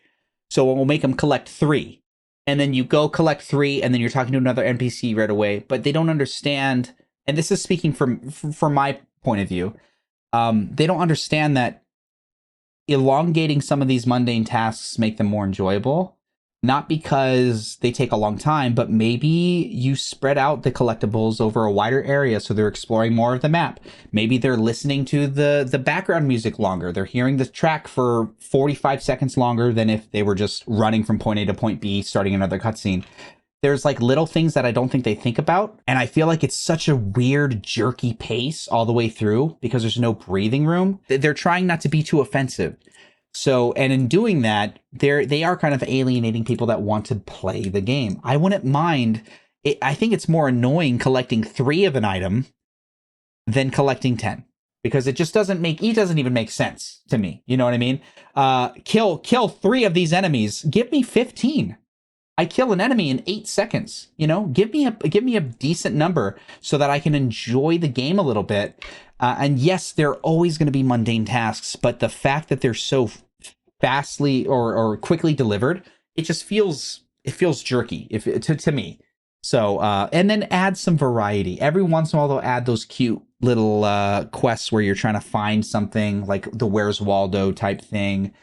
So we'll make them collect 3. And then you go collect 3 and then you're talking to another NPC right away, but they don't understand. And this is speaking from my point of view. They don't understand that elongating some of these mundane tasks make them more enjoyable. Not because they take a long time, but maybe you spread out the collectibles over a wider area so they're exploring more of the map. Maybe they're listening to the background music longer. They're hearing the track for 45 seconds longer than if they were just running from point A to point B, starting another cutscene. There's like little things that I don't think they think about. And I feel like it's such a weird, jerky pace all the way through because there's no breathing room. They're trying not to be too offensive. So, and in doing that, they are kind of alienating people that want to play the game. I wouldn't mind. I think it's more annoying collecting 3 of an item than collecting 10, because it just doesn't even make sense to me. You know what I mean? Kill 3 of these enemies. Give me 15. I kill an enemy in 8 seconds. You know, give me a decent number so that I can enjoy the game a little bit. And yes, there are always going to be mundane tasks, but the fact that they're so fastly or quickly delivered, it feels jerky to me. So, and then add some variety. Every once in a while, they'll add those cute little quests where you're trying to find something, like the Where's Waldo type thing.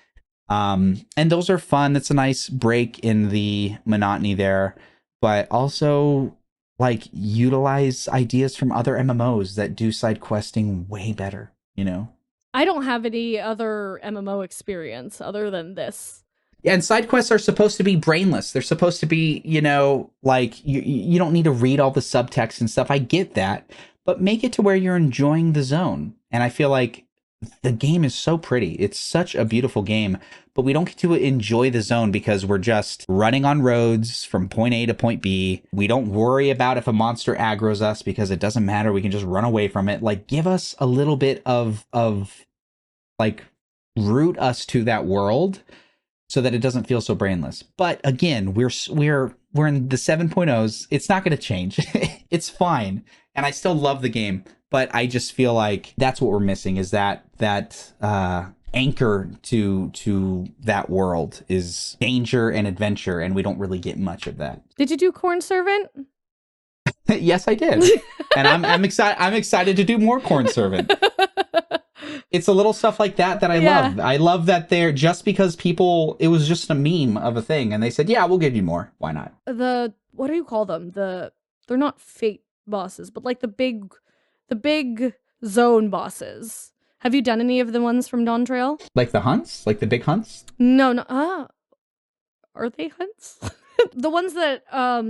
And those are fun. That's a nice break in the monotony there. But also, like, utilize ideas from other MMOs that do side questing way better, you know? I don't have any other MMO experience other than this. Yeah, and side quests are supposed to be brainless. They're supposed to be, you know, like, you don't need to read all the subtext and stuff. I get that. But make it to where you're enjoying the zone. And I feel like the game is so pretty. It's such a beautiful game. But we don't get to enjoy the zone because we're just running on roads from point A to point B. We don't worry about if a monster aggroes us because it doesn't matter. We can just run away from it. Like, give us a little bit of like, root us to that world so that it doesn't feel so brainless. But again, we're in the 7.0s. It's not going to change. It's fine. And I still love the game, but I just feel like that's what we're missing, is that anchor to that world is danger and adventure, and we don't really get much of that. Did you do Corn Servant? Yes, I did. And I'm excited to do more Corn Servant. It's a little stuff like that I love. I love that they're, just because it was just a meme of a thing, and they said, yeah, we'll give you more. Why not? What do you call them? They're not fate bosses, but like the big zone bosses. Have you done any of the ones from Dawntrail? Like the hunts? Like the big hunts? No. Are they hunts? The ones that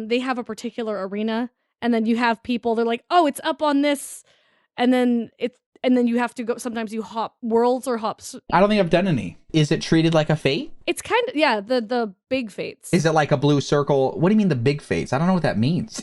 they have a particular arena, and then you have people, they're like, oh, it's up on this, and then you have to go, sometimes you hop worlds or hops. I don't think I've done any. Is it treated like a fate? It's kind of, yeah, the big fates. Is it like a blue circle? What do you mean the big fates? I don't know what that means.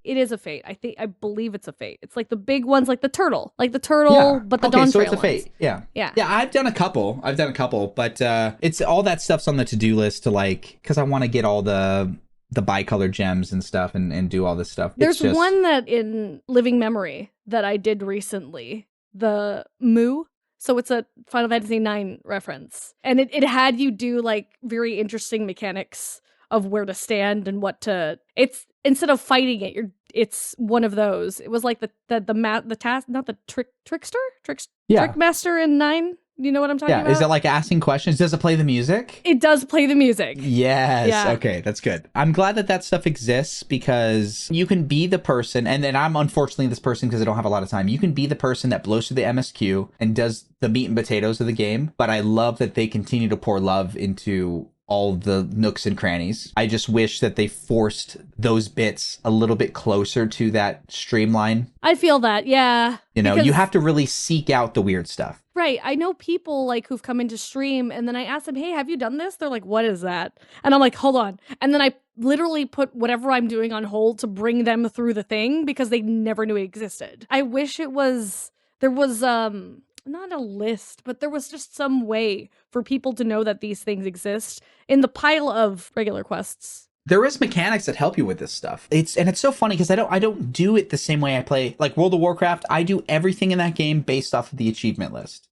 It is a fate. I believe it's a fate. It's like the big ones, like the turtle, but the Dawntrail so it's a fate. ones. Yeah. I've done a couple, but it's all that stuff's on the to-do list to, like, because I want to get all the bicolor gems and stuff and do all this stuff. There's one that in living memory that I did recently, the Moo. So it's a Final Fantasy IX reference. And it had you do, like, very interesting mechanics of where to stand and what to... It's, instead of fighting it, it's one of those. It was like the task, not the trickster? Trickmaster in 9? You know what I'm talking about? Is it like asking questions? Does it play the music? It does play the music. Yes. Yeah. Okay, that's good. I'm glad that stuff exists, because you can be the person, and then I'm unfortunately this person because I don't have a lot of time. You can be the person that blows through the MSQ and does the meat and potatoes of the game, but I love that they continue to pour love into all the nooks and crannies. I just wish that they forced those bits a little bit closer to that streamline. I feel that, yeah. You know, you have to really seek out the weird stuff. Right. I know people, like, who've come into stream, and then I ask them, hey, have you done this? They're like, what is that? And I'm like, hold on. And then I literally put whatever I'm doing on hold to bring them through the thing, because they never knew it existed. I wish there was not a list, but there was just some way for people to know that these things exist in the pile of regular quests. There is mechanics that help you with this stuff. It's so funny because I don't do it the same way I play, like, World of Warcraft. I do everything in that game based off of the achievement list.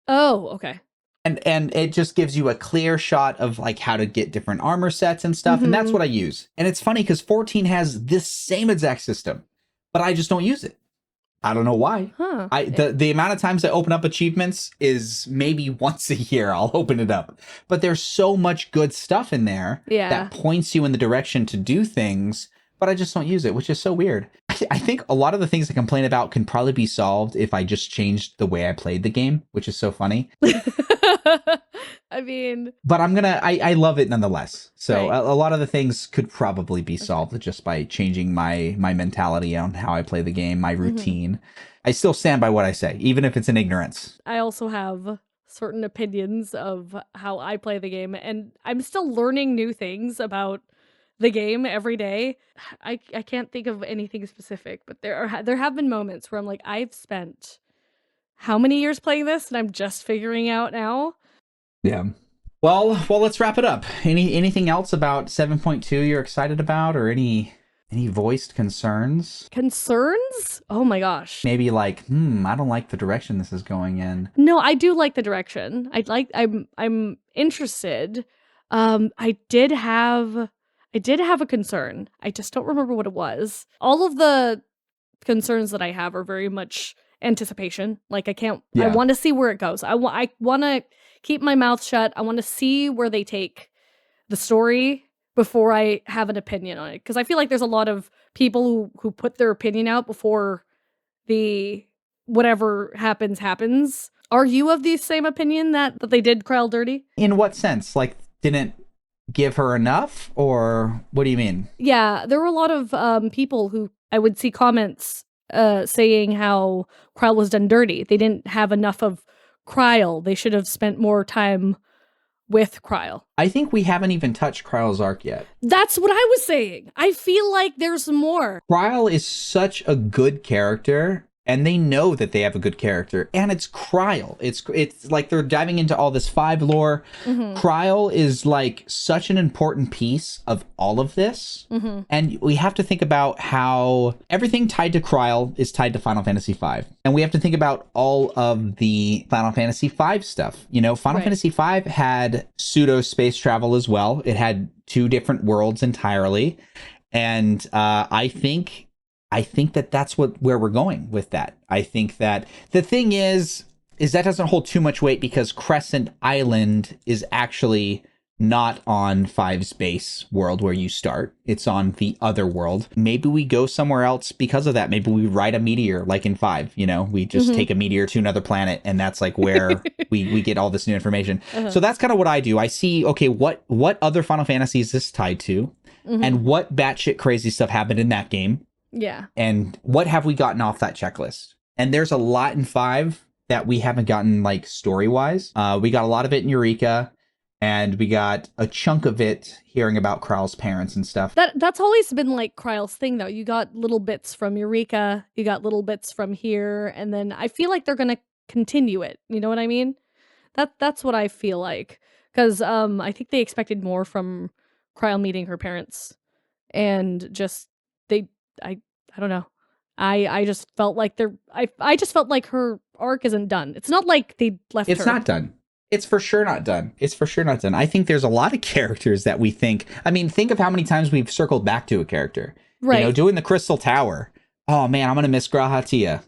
Oh, okay. And it just gives you a clear shot of, like, how to get different armor sets and stuff, and that's what I use. And it's funny because 14 has this same exact system, but I just don't use it. I don't know why. Huh. The amount of times I open up achievements is maybe once a year I'll open it up. But there's so much good stuff in there that points you in the direction to do things, but I just don't use it, which is so weird. I think a lot of the things I complain about can probably be solved if I just changed the way I played the game, which is so funny. I mean... But I love it nonetheless. So right. A lot of the things could probably be solved just by changing my mentality on how I play the game, my routine. I still stand by what I say, even if it's in ignorance. I also have certain opinions of how I play the game, and I'm still learning new things about the game every day. I can't think of anything specific, but there have been moments where I'm like, I've spent how many years playing this, and I'm just figuring out now. Yeah. Well, let's wrap it up. Anything else about 7.2 you're excited about, or any voiced concerns? Concerns? Oh my gosh. Maybe like, I don't like the direction this is going in. No, I do like the direction. I'm interested. I did have a concern. I just don't remember what it was. All of the concerns that I have are very much anticipation. Like I want to see where it goes. I want to keep my mouth shut. I want to see where they take the story before I have an opinion on it, because I feel like there's a lot of people who put their opinion out before the whatever happens. Are you of the same opinion that they did Krell dirty? In what sense? Like, didn't give her enough, or what do you mean? Yeah, there were a lot of people who I would see comments saying how Krell was done dirty. They didn't have enough of Kryle. They should have spent more time with Kryle. I think we haven't even touched Kryle's arc yet. That's what I was saying. I feel like there's more. Kryle is such a good character, and they know that they have a good character, and it's Kryle. It's like they're diving into all this 5 lore. Kryle is like such an important piece of all of this, and we have to think about how everything tied to Kryle is tied to Final Fantasy V, and we have to think about all of the Final Fantasy V stuff. You know, Final Fantasy V had pseudo space travel as well. It had 2 different worlds entirely, and I think that that's where we're going with that. I think that the thing is that doesn't hold too much weight, because Crescent Island is actually not on 5's base world where you start. It's on the other world. Maybe we go somewhere else because of that. Maybe we ride a meteor like in 5, you know, we just take a meteor to another planet, and that's like where we get all this new information. So that's kind of what I do. I see, okay, what other Final Fantasy is this tied to? And what batshit crazy stuff happened in that game? Yeah. And what have we gotten off that checklist? And there's a lot in 5 that we haven't gotten, like, story-wise. We got a lot of it in Eureka, and we got a chunk of it hearing about Kryle's parents and stuff. That's always been, like, Kryle's thing, though. You got little bits from Eureka, you got little bits from here, and then I feel like they're gonna continue it. You know what I mean? That's what I feel like. Because I think they expected more from Kryle meeting her parents. And just, I don't know. I just felt like I just felt like her arc isn't done. It's not like they left her. It's not done. It's for sure not done. It's for sure not done. I think there's a lot of characters that we think, I mean, think of how many times we've circled back to a character. Right. You know, doing the Crystal Tower. Oh man, I'm going to miss Grahatia.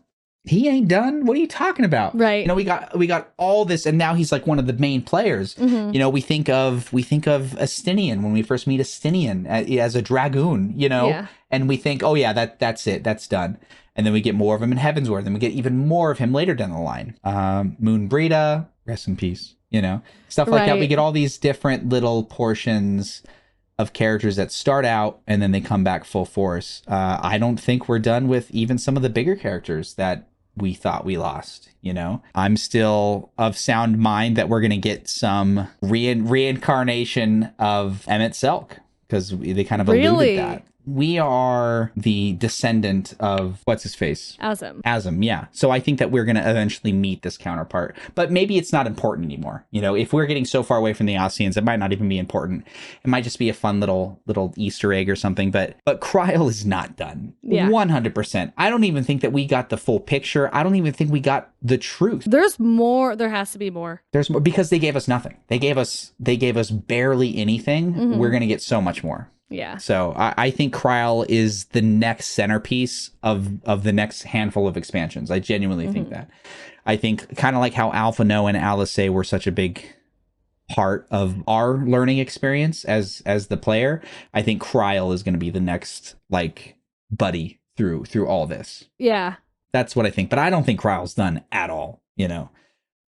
He ain't done. What are you talking about? Right. You know, we got all this, and now he's like one of the main players. You know, we think of Astinian when we first meet Astinian as a dragoon, you know, and we think, oh yeah, that's it, that's done. And then we get more of him in Heavensward, and we get even more of him later down the line. Moon Brita, rest in peace, you know, stuff like that. We get all these different little portions of characters that start out and then they come back full force. I don't think we're done with even some of the bigger characters that we thought we lost, you know? I'm still of sound mind that we're going to get some reincarnation of Emmett Selk, because they kind of alluded that. We are the descendant of, what's his face? Azim, yeah. So I think that we're going to eventually meet this counterpart. But maybe it's not important anymore. You know, if we're getting so far away from the Oseans, it might not even be important. It might just be a fun little Easter egg or something. But Kryle is not done. Yeah. 100%. I don't even think that we got the full picture. I don't even think we got the truth. There's more. There has to be more. There's more, because they gave us nothing. They gave us barely anything. We're going to get so much more. Yeah. So I think Kryle is the next centerpiece of the next handful of expansions. I genuinely think that. I think kind of like how Alpha No and Alice were such a big part of our learning experience as the player. I think Kryle is going to be the next, like, buddy through all this. Yeah. That's what I think. But I don't think Kryle's done at all. You know,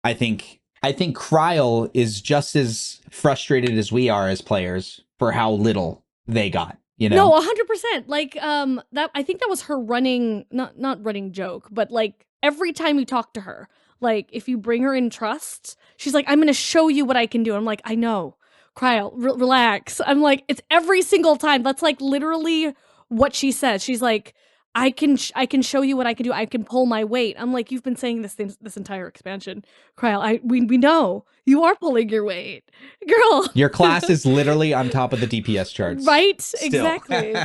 I think Kryle is just as frustrated as we are as players for how little they got, you know? No, 100%. Like, that, I think that was her running, not running joke, but like every time you talk to her, Like, if you bring her in trust, she's like, I'm going to show you what I can do. I'm like, I know. Cryo, relax. I'm like, it's every single time. That's like literally what she says. She's like, I can show you what I can do. I can pull my weight. I'm like, you've been saying this entire expansion, Cryo. We know you are pulling your weight, girl. Your class is literally on top of the DPS charts, right? Still. Exactly.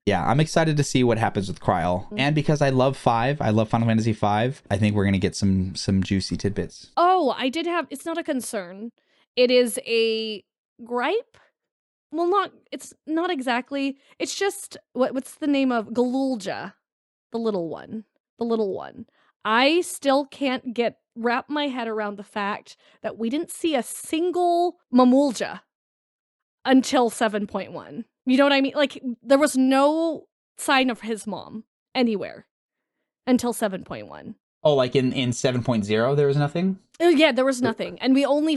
Yeah, I'm excited to see what happens with Kryl. And because I love I love Final Fantasy V, I think we're gonna get some juicy tidbits. Oh, I did have. It's not a concern. It is a gripe. Well, it's not exactly. It's just what's the name of Galulja, the little one. The little one. I still can't wrap my head around the fact that we didn't see a single Mamulja until 7.1. You know what I mean? Like, there was no sign of his mom anywhere until 7.1. Oh, like in 7.0 there was nothing? Oh yeah, there was nothing. And we only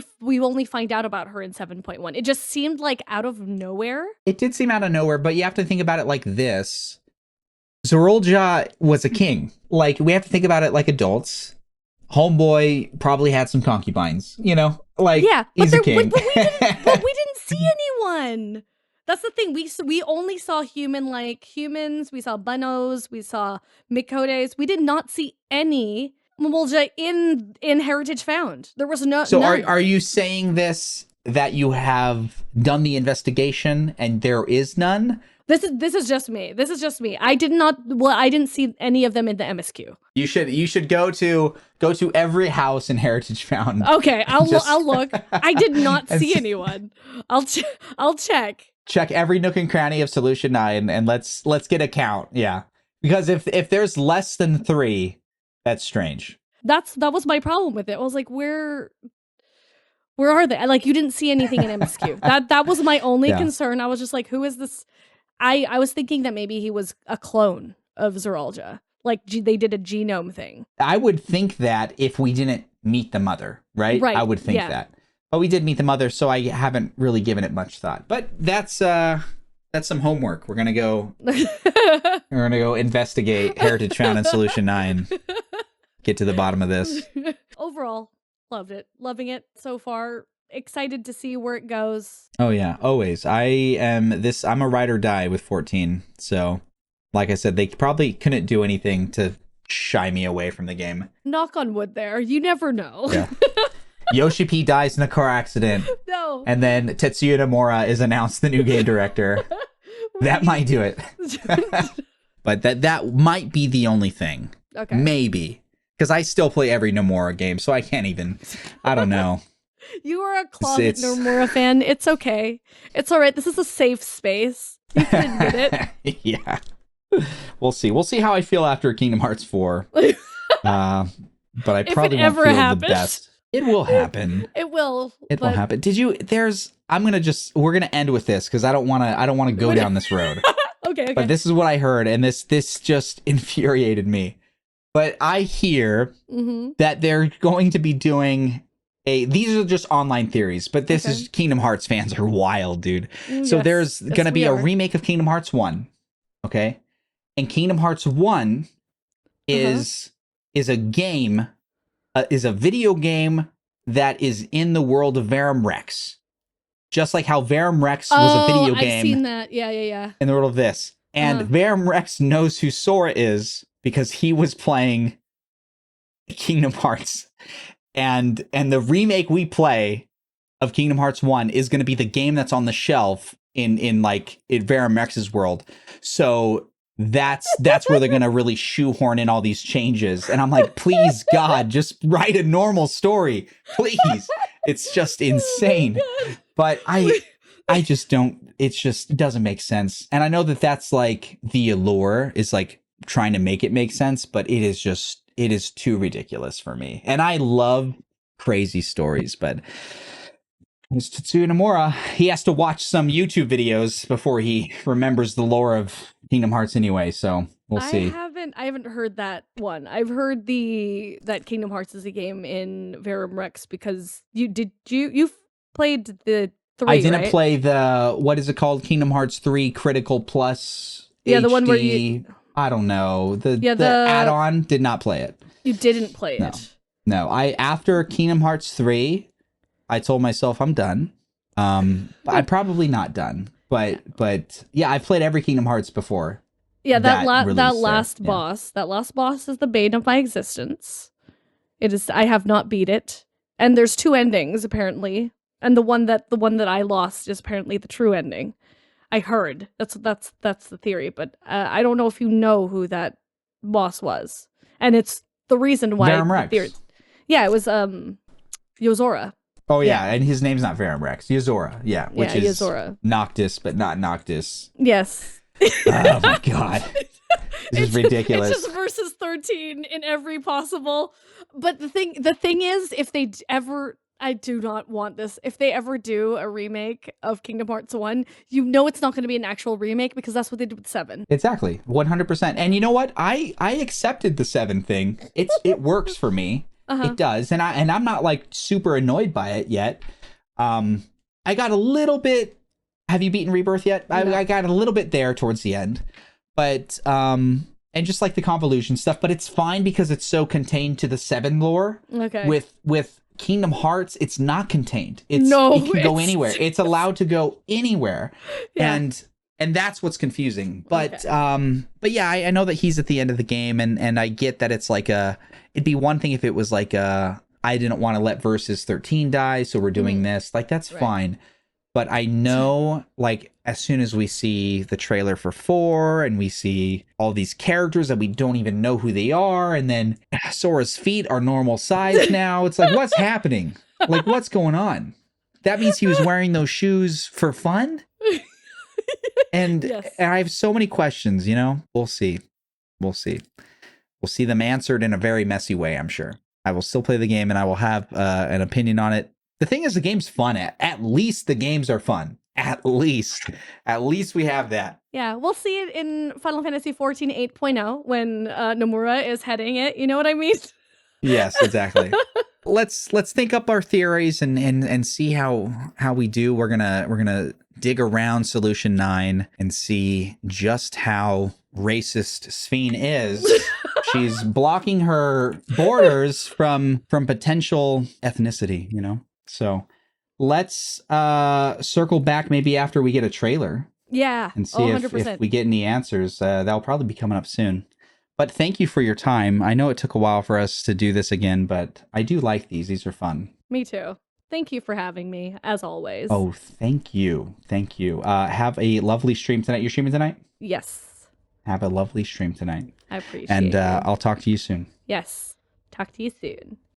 find out about her in 7.1. It just seemed like out of nowhere. It did seem out of nowhere, but you have to think about it like this. Zorolja was a king. Like, we have to think about it like adults. Homeboy probably had some concubines, you know? Like, yeah, he's a king. But we didn't see anyone. That's the thing. We only saw humans. We saw Bunos. We saw Mikodes. We did not see any Mamulja in Heritage Found. There was no. So none. are you saying this that you have done the investigation and there is none? This is just me. This is just me. I didn't see any of them in the MSQ. You should go to every house in Heritage Found. Okay, I'll look. I did not see anyone. I'll check. Check every nook and cranny of Solution 9 and let's get a count. Yeah. Because if there's less than 3, that's strange. That was my problem with it. I was like, where are they? Like, you didn't see anything in MSQ. That was my only concern. I was just like, who is this? I was thinking that maybe he was a clone of Zorolja. Like, they did a genome thing. I would think that if we didn't meet the mother, right? I would think that. But we did meet the mother, so I haven't really given it much thought. But that's some homework. We're gonna go investigate Heritage Found and Solution 9. Get to the bottom of this. Overall, loved it. Loving it so far. Excited to see where it goes. Oh yeah, always. I'm a ride or die with 14. So, like I said, they probably couldn't do anything to shy me away from the game. Knock on wood there. You never know. Yeah. Yoshi P dies in a car accident. No. And then Tetsuya Nomura is announced the new game director. That might do it. But that might be the only thing. Okay. Maybe. Because I still play every Nomura game, so I can't even. I don't know. You are a closet Nomura fan. It's okay. It's all right. This is a safe space. You can admit it. Yeah. We'll see. We'll see how I feel after Kingdom Hearts 4. But I probably won't feel the best. It will happen. It will. It will happen. We're gonna end with this because I don't wanna go down this road. Okay. But this is what I heard, and this just infuriated me. But I hear that they're going to be doing these are just online theories, but this is Kingdom Hearts fans are wild, dude. So there's going to be a remake of Kingdom Hearts 1. Okay. And Kingdom Hearts 1 is a game, is a video game that is in the world of Verum Rex. Just like how Verum Rex was a video game. I've seen that. Yeah. In the world of this. And Verum Rex knows who Sora is because he was playing Kingdom Hearts. And the remake we play of Kingdom Hearts 1 is going to be the game that's on the shelf in Verum Rex's world. So that's where they're going to really shoehorn in all these changes. And I'm like, please, God, just write a normal story. Please. It's just insane. But I just don't, it doesn't make sense. And I know that that's like the allure is like trying to make it make sense, but it is too ridiculous for me. And I love crazy stories, but it's Tetsuya Nomura. He has to watch some YouTube videos before he remembers the lore of Kingdom Hearts anyway, so we'll see. I haven't heard that one. I've heard that Kingdom Hearts is a game in Verum Rex because you played the 3, I didn't right? play what is it called? Kingdom Hearts 3 Critical Plus Yeah, HD. the one where you I don't know. The add-on, did not play it. You didn't play it. No. No, after Kingdom Hearts 3, I told myself I'm done. But I'm probably not done. But yeah, I've played every Kingdom Hearts before. Yeah, that Release there. last boss, that last boss is the bane of my existence. It is. I have not beat it, and there's two endings apparently, and the one that I lost is apparently the true ending. I heard that's the theory, but I don't know if you know who that boss was, and it's the reason why Verum the Rex. theory. Yeah, it was Yozora. Oh yeah, and his name's not Verum Rex. Yozora. Yeah, which is Yozora. Noctis, but not Noctis. Yes. Oh my god. This is ridiculous. It's just versus 13 in every possible. But the thing is, if they ever, I do not want this. If they ever do a remake of Kingdom Hearts 1, you know it's not going to be an actual remake because that's what they did with 7. Exactly. 100%. And you know what? I accepted the 7 thing. It works for me. It does. And I'm not like super annoyed by it yet. I got a little bit. Have you beaten Rebirth yet? No. I got a little bit there towards the end. But and just like the convolution stuff, but it's fine because it's so contained to the 7 lore. Okay. With Kingdom Hearts, it's not contained. It can go anywhere. It's allowed to go anywhere. Yeah. And that's what's confusing. But but yeah, I know that he's at the end of the game, and I get that it's like it'd be one thing if it was like I didn't want to let Versus 13 die, so we're doing this. Like that's fine. But I know, like, as soon as we see the trailer for 4 and we see all these characters that we don't even know who they are, and then Sora's feet are normal size now, it's like, what's happening? Like, what's going on? That means he was wearing those shoes for fun? And, and I have so many questions, you know? We'll see. We'll see. We'll see them answered in a very messy way, I'm sure. I will still play the game and I will have an opinion on it. The thing is, the game's fun. At least the games are fun. At least we have that. Yeah, we'll see it in Final Fantasy XIV 8.0 when Nomura is heading it. You know what I mean? Yes, exactly. Let's think up our theories and see how we do. We're gonna dig around Solution 9 and see just how racist Sphene is. She's blocking her borders from potential ethnicity, you know? So let's circle back maybe after we get a trailer. Yeah. And see if we get any answers. That'll probably be coming up soon. But thank you for your time. I know it took a while for us to do this again, but I do like these. These are fun. Me too. Thank you for having me, as always. Oh, thank you. Thank you. Have a lovely stream tonight. You're streaming tonight? Yes. Have a lovely stream tonight. I appreciate it. And I'll talk to you soon. Yes. Talk to you soon.